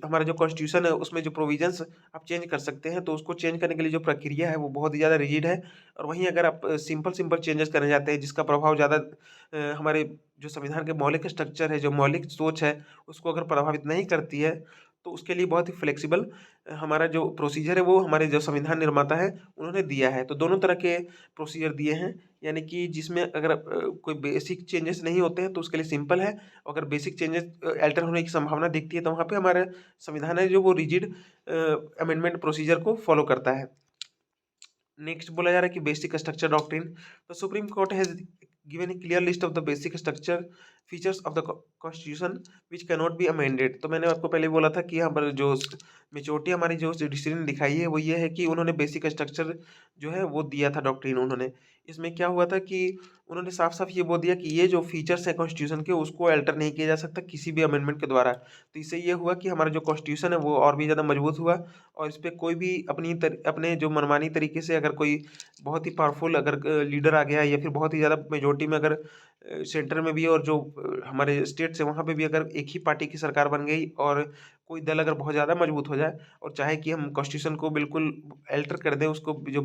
Speaker 1: हमारा जो कॉन्स्टिट्यूशन है उसमें जो प्रोविजंस आप चेंज कर सकते हैं, तो उसको चेंज करने के लिए जो प्रक्रिया है वो बहुत ही ज़्यादा रिजिड है। और वहीं अगर आप सिंपल सिंपल चेंजेस करने जाते हैं जिसका प्रभाव ज़्यादा हमारे जो संविधान के मौलिक स्ट्रक्चर है, जो मौलिक सोच है, उसको अगर प्रभावित नहीं करती है, तो उसके लिए बहुत ही फ्लेक्सिबल हमारा जो प्रोसीजर है वो हमारे जो संविधान निर्माता है उन्होंने दिया है। तो दोनों तरह के प्रोसीजर दिए हैं, यानी कि जिसमें अगर कोई बेसिक चेंजेस नहीं होते हैं तो उसके लिए सिंपल है, अगर बेसिक चेंजेस अल्टर होने की संभावना दिखती है तो वहाँ पे हमारा संविधान है जो वो रिजिड अमेंडमेंट प्रोसीजर को फॉलो करता है। नेक्स्ट बोला जा रहा है कि basic structure doctrine. The Supreme court has given A clear list of the basic structure features of the constitution which can not be amended. तो मैंने आपको पहले बोला था कि यहाँ पर जो मेचोरिटी हमारी जो जुडिशरी ने दिखाई है वो ये है कि उन्होंने बेसिक स्ट्रक्चर जो है वो दिया था डॉक्ट्रिन उन्होंने। इसमें क्या हुआ था कि उन्होंने साफ साफ ये बोल दिया कि ये जो फीचर्स है कॉन्स्टिट्यूशन के उसको अल्टर नहीं किया जा सकता किसी भी अमेंडमेंट के द्वारा। तो इससे ये हुआ कि हमारा जो कॉन्स्टिट्यूशन है वो और भी ज़्यादा मजबूत हुआ, और इस पे कोई भी अपने जो मनमानी तरीके से अगर कोई बहुत ही पावरफुल अगर लीडर आ गया या फिर बहुत ही ज़्यादा मेजोरिटी में अगर सेंटर में भी और जो हमारे स्टेट से वहाँ पे भी अगर एक ही पार्टी की सरकार बन गई और कोई दल अगर बहुत ज़्यादा मजबूत हो जाए और चाहे कि हम कॉन्स्टिट्यूशन को बिल्कुल अल्टर कर दें, उसको जो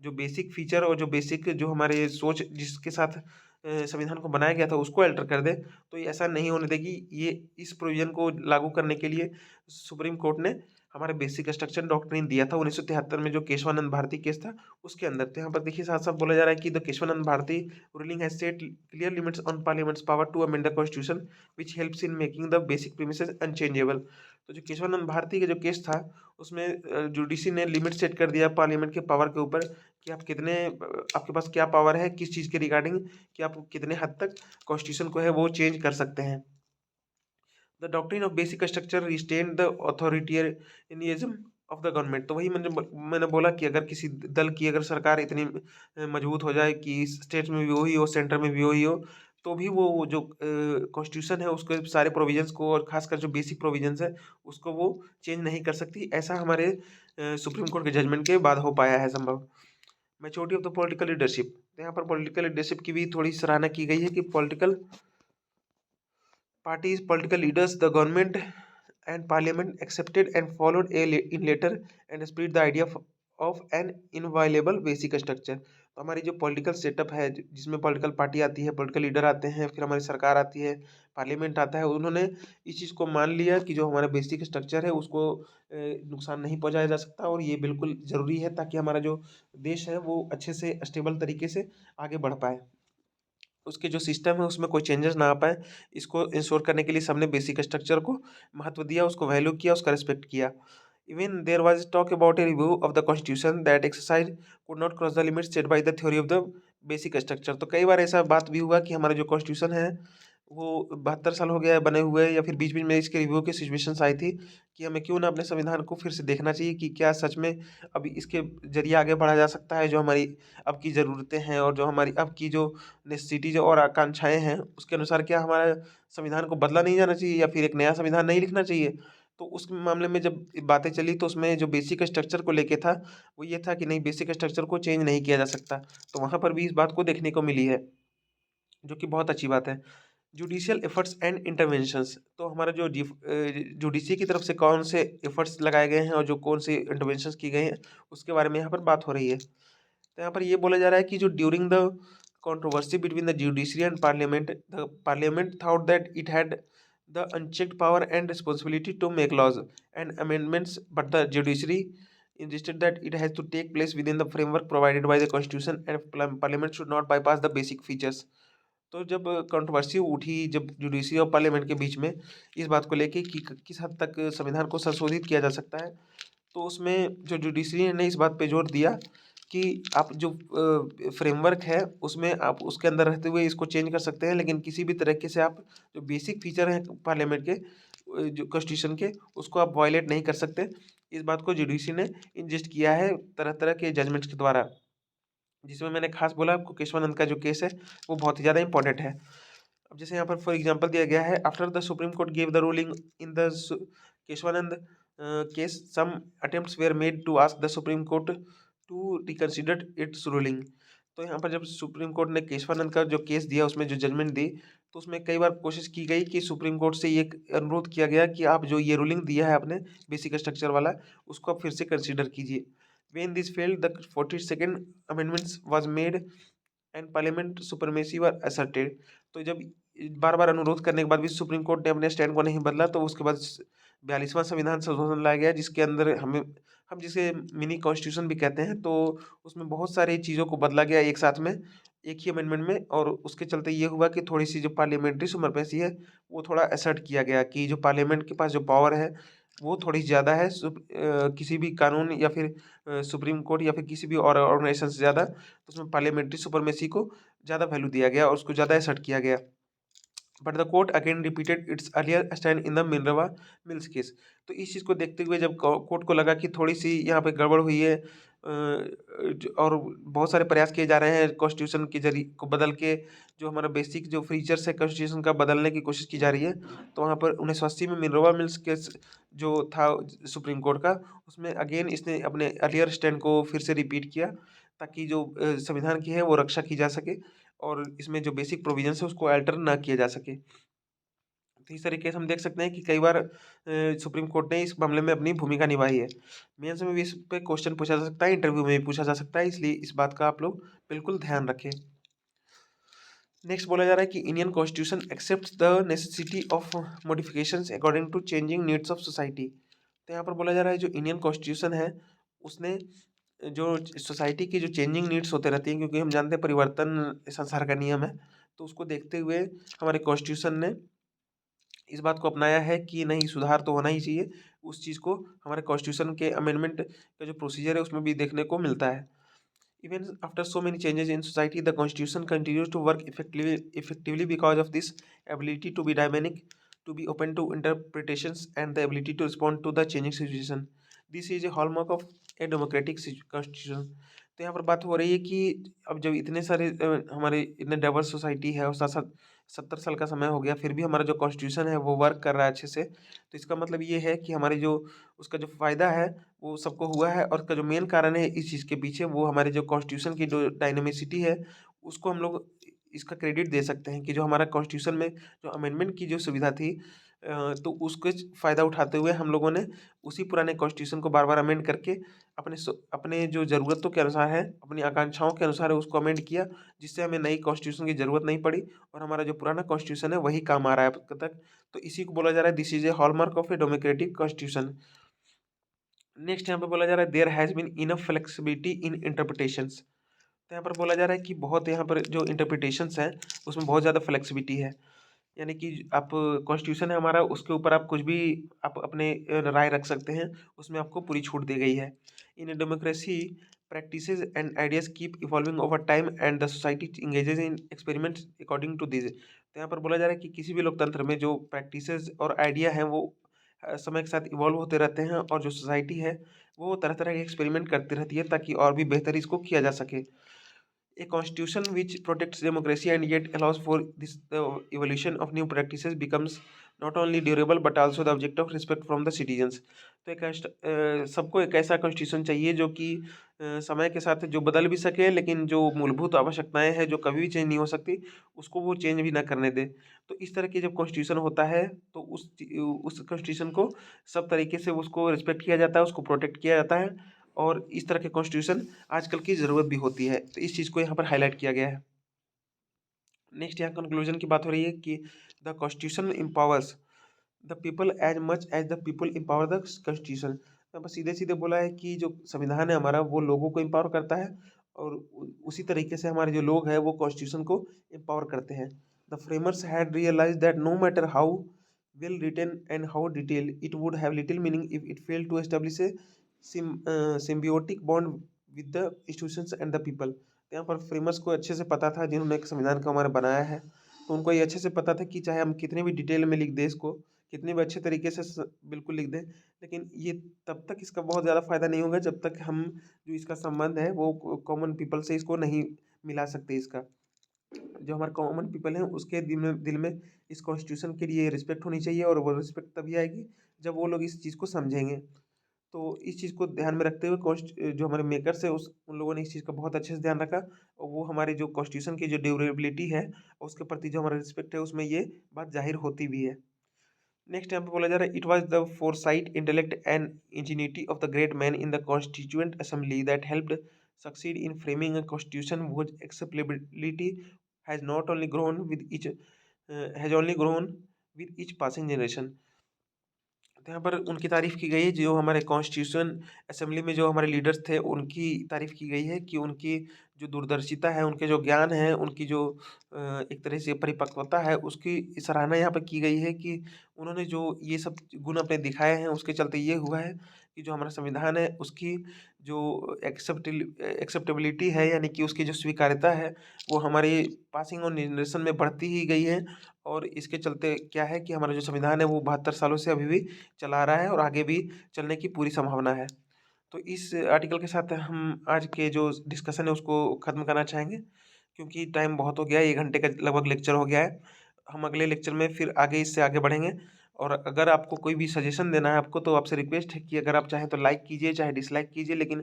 Speaker 1: जो बेसिक फीचर और जो बेसिक जो हमारे सोच जिसके साथ संविधान को बनाया गया था उसको अल्टर कर दे, तो ये ऐसा नहीं होने देगी। ये इस प्रोविजन को लागू करने के लिए सुप्रीम कोर्ट ने हमारे बेसिक स्ट्रक्चर डॉक्ट्रिन दिया था 1973 में, जो केशवानंद भारती केस था उसके अंदर। तो यहाँ पर देखिए साथ साथ बोला जा रहा है कि the Kesavananda Bharati ruling has set clear limits on parliament's power to amend the constitution which helps in making the basic premises unchangeable. तो जो केशवानंद भारती का जो केस था उसमें जुडिशरी ने लिमिट सेट कर दिया पार्लियामेंट के पावर के ऊपर कि आप कितने आपके पास क्या पावर है किस चीज़ के रिगार्डिंग, कि आप कितने हद तक कॉन्स्टिट्यूशन को है वो चेंज कर सकते हैं। The doctrine of basic structure restrain the authoritarianism of the government. तो वही मैंने बोला कि अगर किसी दल की अगर सरकार इतनी मजबूत हो जाए कि स्टेट में भी वही हो सेंटर में भी वही हो, तो भी वो जो कॉन्स्टिट्यूशन है उसके सारे प्रोविजंस को और खासकर जो बेसिक प्रोविजंस है उसको वो चेंज नहीं कर सकती। ऐसा हमारे सुप्रीम कोर्ट के जजमेंट के बाद हो पाया है संभव। Maturity of the political leadership. तो यहाँ पर पॉलिटिकल लीडरशिप की भी थोड़ी सराहना की गई है कि political parties, political leaders, the government and parliament accepted and followed in later and spread the idea of an inviolable basic structure। तो हमारी जो पॉलिटिकल सेटअप है जिसमें पॉलिटिकल पार्टी आती है, पॉलिटिकल लीडर आते हैं, फिर हमारी सरकार आती है, पार्लियामेंट आता है, उन्होंने इस चीज़ को मान लिया कि जो हमारा बेसिक स्ट्रक्चर है उसको नुकसान नहीं पहुंचाया जा सकता, और ये बिल्कुल ज़रूरी है ताकि हमारा जो देश है वो अच्छे से स्टेबल तरीके से आगे बढ़ पाए, उसके जो सिस्टम है उसमें कोई चेंजेस ना आ पाए। इसको इंश्योर करने के लिए सबने बेसिक स्ट्रक्चर को महत्व दिया, उसको वैल्यू किया, उसका रिस्पेक्ट किया। Even there was talk about a review of the constitution that exercise could not cross the limits set by the theory of the basic structure. तो कई बार ऐसा बात भी हुआ कि हमारा जो कॉन्स्टिट्यूशन है वो 72 साल हो गया है बने हुए, या फिर बीच बीच में इसके रिव्यू की सिचुएशंस आई थी कि हमें क्यों ना अपने संविधान को फिर से देखना चाहिए कि क्या सच में अभी इसके जरिए आगे बढ़ा जा सकता है, जो हमारी अब की ज़रूरतें हैं और जो हमारी अब की जो नेसेसिटीज और आकांक्षाएं हैं उसके अनुसार क्या हमारा संविधान को बदला नहीं जाना चाहिए या फिर एक नया संविधान नहीं लिखना चाहिए। तो उस मामले में जब बातें चली तो उसमें जो बेसिक स्ट्रक्चर को लेके था वो ये था कि नहीं, बेसिक स्ट्रक्चर को चेंज नहीं किया जा सकता। तो वहाँ पर भी इस बात को देखने को मिली है, जो कि बहुत अच्छी बात है। Judicial efforts and interventions. तो हमारा जो जुडिशरी की तरफ से कौन से एफर्ट्स लगाए गए हैं और जो कौन से इंटरवेंशंस की गई हैं उसके बारे में यहाँ पर बात हो रही है। तो यहाँ पर ये बोला जा रहा है कि जो during the controversy between the judiciary and parliament, the parliament thought that it had the unchecked power and responsibility to make laws and amendments, but the judiciary insisted that it has to take place within the framework provided by the constitution and parliament should not bypass the basic features। तो जब controversy उठी जब judiciary और parliament के बीच में इस बात को लेके कि किस हद तक संविधान को संशोधित किया जा सकता है, तो उसमें जो जुडिशरी ने इस बात पे जोर दिया कि आप जो फ्रेमवर्क है उसमें आप उसके अंदर रहते हुए इसको चेंज कर सकते हैं, लेकिन किसी भी तरीके से आप जो बेसिक फीचर हैं पार्लियामेंट के जो कॉन्स्टिट्यूशन के उसको आप वायलेट नहीं कर सकते। इस बात को जुडिशरी ने इंजिस्ट किया है तरह तरह के जजमेंट्स के द्वारा, जिसमें मैंने खास बोला आपको केशवानंद का जो केस है वो बहुत ही ज़्यादा इंपॉर्टेंट है। अब जैसे यहाँ पर फॉर एग्जांपल दिया गया है, after the Supreme Court give the ruling in the Kesavananda case some attempts were made to ask the Supreme Court to reconsider its ruling. तो यहाँ पर जब सुप्रीम कोर्ट ने केशवानंद का जो केस दिया, उसमें जो जजमेंट दी, तो उसमें कई बार कोशिश की गई कि सुप्रीम कोर्ट से ये अनुरोध किया गया कि आप जो ये रूलिंग दिया है आपने बेसिक स्ट्रक्चर वाला, उसको आप फिर से कंसिडर कीजिए। When this failed the 42nd amendments was made and parliament supremacy were asserted. तो जब बार बार अनुरोध करने के बाद भी सुप्रीम कोर्ट ने अपने स्टैंड को नहीं बदला, तो उसके बाद 42वां संविधान संशोधन लाया गया, जिसके अंदर हम जिसे मिनी कॉन्स्टिट्यूशन भी कहते हैं। तो उसमें बहुत सारी चीज़ों को बदला गया एक साथ में, एक ही अमेंडमेंट में। और उसके चलते ये हुआ कि थोड़ी सी जो पार्लियामेंट्री सुपरमेसी है वो थोड़ा असर्ट किया गया कि जो पार्लियामेंट के पास जो पावर है वो थोड़ी ज़्यादा है किसी भी कानून या फिर सुप्रीम कोर्ट या फिर किसी भी और ऑर्गेनाइजेशन से ज़्यादा। तो उसमें पार्लियामेंट्री सुपरमेसी को ज़्यादा वैल्यू दिया गया और उसको ज़्यादा असर्ट किया गया। But the court again repeated it's earlier stand in the Minerva mills case. तो इस चीज़ को देखते हुए जब कोर्ट को लगा कि थोड़ी सी यहाँ पे गड़बड़ हुई है, और बहुत सारे प्रयास किए जा रहे हैं कॉन्स्टिट्यूशन के जरिए को बदल के, जो हमारा बेसिक जो फीचर्स है कॉन्स्टिट्यूशन का बदलने की कोशिश की जा रही है। तो वहाँ पर 1980 में मिनर्वा मिल्स केस जो था सुप्रीम कोर्ट का, उसमें अगेन इसने अपने अर्लियर स्टैंड को फिर से रिपीट किया, ताकि जो संविधान की है वो रक्षा की जा सके और इसमें जो बेसिक प्रोविजंस है उसको अल्टर ना किया जा सके। तो इस तरीके से हम देख सकते हैं कि कई बार सुप्रीम कोर्ट ने इस मामले में अपनी भूमिका निभाई है। मेंस में भी इस पे क्वेश्चन पूछा जा सकता है, इंटरव्यू में भी पूछा जा सकता है, इसलिए इस बात का आप लोग बिल्कुल ध्यान रखें। नेक्स्ट बोला जा रहा है कि Indian constitution accepts the necessity of modifications according to changing needs of society. तो यहाँ पर बोला जा रहा है जो इंडियन कॉन्स्टिट्यूशन है उसने जो सोसाइटी की जो चेंजिंग नीड्स होते रहती हैं, क्योंकि हम जानते हैं परिवर्तन संसार का नियम है, तो उसको देखते हुए हमारे कॉन्स्टिट्यूशन ने इस बात को अपनाया है कि नहीं, सुधार तो होना ही चाहिए। उस चीज़ को हमारे कॉन्स्टिट्यूशन के अमेंडमेंट का जो प्रोसीजर है उसमें भी देखने को मिलता है। Even after so many changes in society the constitution continues to work effectively because of this ability to be dynamic, to be open to interpretations and the ability to respond to the changing situation. This is a hallmark of a democratic constitution. तो यहाँ पर बात हो रही है कि अब जब इतने सारे हमारे इतने डाइवर्स सोसाइटी है और साथ साथ 70 साल का समय हो गया, फिर भी हमारा जो कॉन्स्टिट्यूशन है वो वर्क कर रहा है अच्छे से, तो इसका मतलब ये है कि हमारी जो उसका जो फ़ायदा है वो सबको हुआ है। और उसका जो मेन कारण है इस चीज़ के पीछे, वो हमारे जो कॉन्स्टिट्यूशन की जो डायनामिसिटी है, उसको हम लोग इसका क्रेडिट दे सकते हैं कि जो हमारा कॉन्स्टिट्यूशन में जो अमेंडमेंट की जो सुविधा थी, तो उसके फ़ायदा उठाते हुए हम लोगों ने उसी पुराने कॉन्स्टिट्यूशन को बार बार अमेंड करके अपने जो ज़रूरतों के अनुसार है, अपनी आकांक्षाओं के अनुसार है, उसको अमेंड किया, जिससे हमें नई कॉन्स्टिट्यूशन की ज़रूरत नहीं पड़ी और हमारा जो पुराना कॉन्स्टिट्यूशन है वही काम आ रहा है अब तक। तो इसी को बोला जा रहा है this is a hallmark of a democratic constitution. Next यहाँ पे बोला जा रहा है there has been enough flexibility in interpretations. तो यहाँ पर बोला जा रहा है कि बहुत यहाँ पर जो इंटरप्रिटेशंस हैं उसमें बहुत ज़्यादा फ्लेक्सिबिलिटी है। यानी कि आप कॉन्स्टिट्यूशन है हमारा, उसके ऊपर आप कुछ भी आप अपने राय रख सकते हैं, उसमें आपको पूरी छूट दी गई है। In democracy practices and ideas keep evolving over time and the society engages in experiments according to this. तो यहाँ पर बोला जा रहा है कि किसी भी लोकतंत्र में जो प्रैक्टिसेस और आइडिया हैं वो समय के साथ इवॉल्व होते रहते हैं, और जो सोसाइटी है वो तरह तरह के एक्सपेरिमेंट करती रहती है ताकि और भी बेहतर इसको किया जा सके। A constitution which protects democracy and yet allows for this the evolution of new practices becomes not only durable but also the object of respect from the citizens। तो सबको एक ऐसा कॉन्स्टिट्यूशन चाहिए जो कि समय के साथ जो बदल भी सके, लेकिन जो मूलभूत आवश्यकताएं हैं जो कभी भी चेंज नहीं हो सकती, उसको वो चेंज भी ना करने दे। तो इस तरह की जब कॉन्स्टिट्यूशन होता है तो उस कॉन्स्टिट्यूशन को सब तरीके से उसको रिस्पेक्ट किया जाता है, उसको प्रोटेक्ट किया जाता है, और इस तरह के कॉन्स्टिट्यूशन आजकल की ज़रूरत भी होती है। तो इस चीज़ को यहाँ पर हाईलाइट किया गया है। नेक्स्ट यहाँ कंक्लूजन की बात हो रही है कि the constitution empowers the people as much as the people empower the constitution. यहाँ पर सीधे सीधे बोला है कि जो संविधान है हमारा वो लोगों को एम्पावर करता है, और उसी तरीके से हमारे जो लोग हैं वो कॉन्स्टिट्यूशन को एम्पावर करते हैं। The framers had realise that no matter how well written and how detail it would have little meaning if it fail to establish a symbiotic bond with the institutions and the people. तो यहाँ पर framers को अच्छे से पता था, जिन्होंने एक संविधान को हमारा बनाया है, तो उनको ये अच्छे से पता था कि चाहे हम कितने भी डिटेल में लिख दें इसको, कितने भी अच्छे तरीके से बिल्कुल लिख दें, लेकिन ये तब तक इसका बहुत ज़्यादा फायदा नहीं होगा जब तक हम जो इसका संबंध है वो कॉमन पीपल से इसको नहीं मिला सकते। इसका जो हमारे कॉमन पीपल हैं उसके दिल में इस कॉन्स्टिट्यूशन के लिए रिस्पेक्ट होनी चाहिए, और वो रिस्पेक्ट तभी आएगी जब वो लोग इस चीज़ को समझेंगे। तो इस चीज़ को ध्यान में रखते हुए जो हमारे मेकर्स है उन लोगों ने इस चीज़ का बहुत अच्छे से ध्यान रखा और वो हमारे जो कॉन्स्टिट्यूशन की जो ड्यूरेबिलिटी है उसके प्रति जो हमारा रिस्पेक्ट है उसमें ये बात जाहिर होती भी है। नेक्स्ट यहाँ पे बोला जा रहा है, it was the foresight intellect and इंजीनिटी of the great man in the constituent assembly that helped succeed in framing a constitution which acceptability has not only grown with each has only grown with each passing generation. तो यहाँ पर उनकी तारीफ़ की गई है, जो हमारे कॉन्स्टिट्यूशन असेंबली में जो हमारे लीडर्स थे उनकी तारीफ़ की गई है कि उनकी जो दूरदर्शिता है, उनके जो ज्ञान है, उनकी जो एक तरह से परिपक्वता है, उसकी सराहना यहाँ पे की गई है कि उन्होंने जो ये सब गुण अपने दिखाए हैं, उसके चलते ये हुआ है कि जो हमारा संविधान है उसकी जो एक्सेप्टेबिलिटी है, यानी कि उसकी जो स्वीकार्यता है, वो हमारी पासिंग ऑन जनरेशन में बढ़ती ही गई है। और इसके चलते क्या है कि हमारा जो संविधान है वो 72 सालों से अभी भी चला आ रहा है और आगे भी चलने की पूरी संभावना है। तो इस आर्टिकल के साथ हम आज के जो डिस्कशन है उसको ख़त्म करना चाहेंगे, क्योंकि टाइम बहुत हो गया है, 1 घंटे का लगभग लेक्चर हो गया है। हम अगले लेक्चर में फिर आगे इससे आगे बढ़ेंगे। और अगर आपको कोई भी सजेशन देना है आपको, तो आपसे रिक्वेस्ट है कि अगर आप चाहें तो लाइक कीजिए, चाहे डिसलाइक कीजिए, लेकिन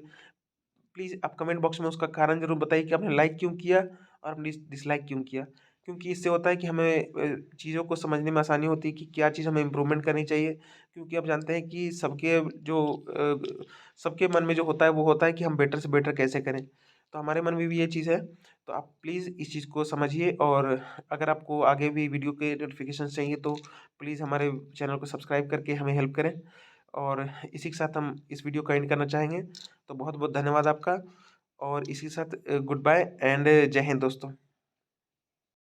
Speaker 1: प्लीज़ आप कमेंट बॉक्स में उसका कारण ज़रूर बताइए कि आपने लाइक क्यों किया और आपने डिसलाइक क्यों किया। क्योंकि इससे होता है कि हमें चीज़ों को समझने में आसानी होती है कि क्या चीज़ हमें इम्प्रूवमेंट करनी चाहिए। क्योंकि आप जानते हैं कि सबके मन में जो होता है वो होता है कि हम बेटर से बेटर कैसे करें। तो हमारे मन में भी ये चीज़ है। तो आप प्लीज़ इस चीज़ को समझिए, और अगर आपको आगे भी वीडियो के नोटिफिकेशन चाहिए तो प्लीज़ हमारे चैनल को सब्सक्राइब करके हमें हेल्प करें। और इसी के साथ हम इस वीडियो को एंड करना चाहेंगे। तो बहुत बहुत धन्यवाद आपका, और इसी के साथ गुड बाय एंड जय हिंद दोस्तों।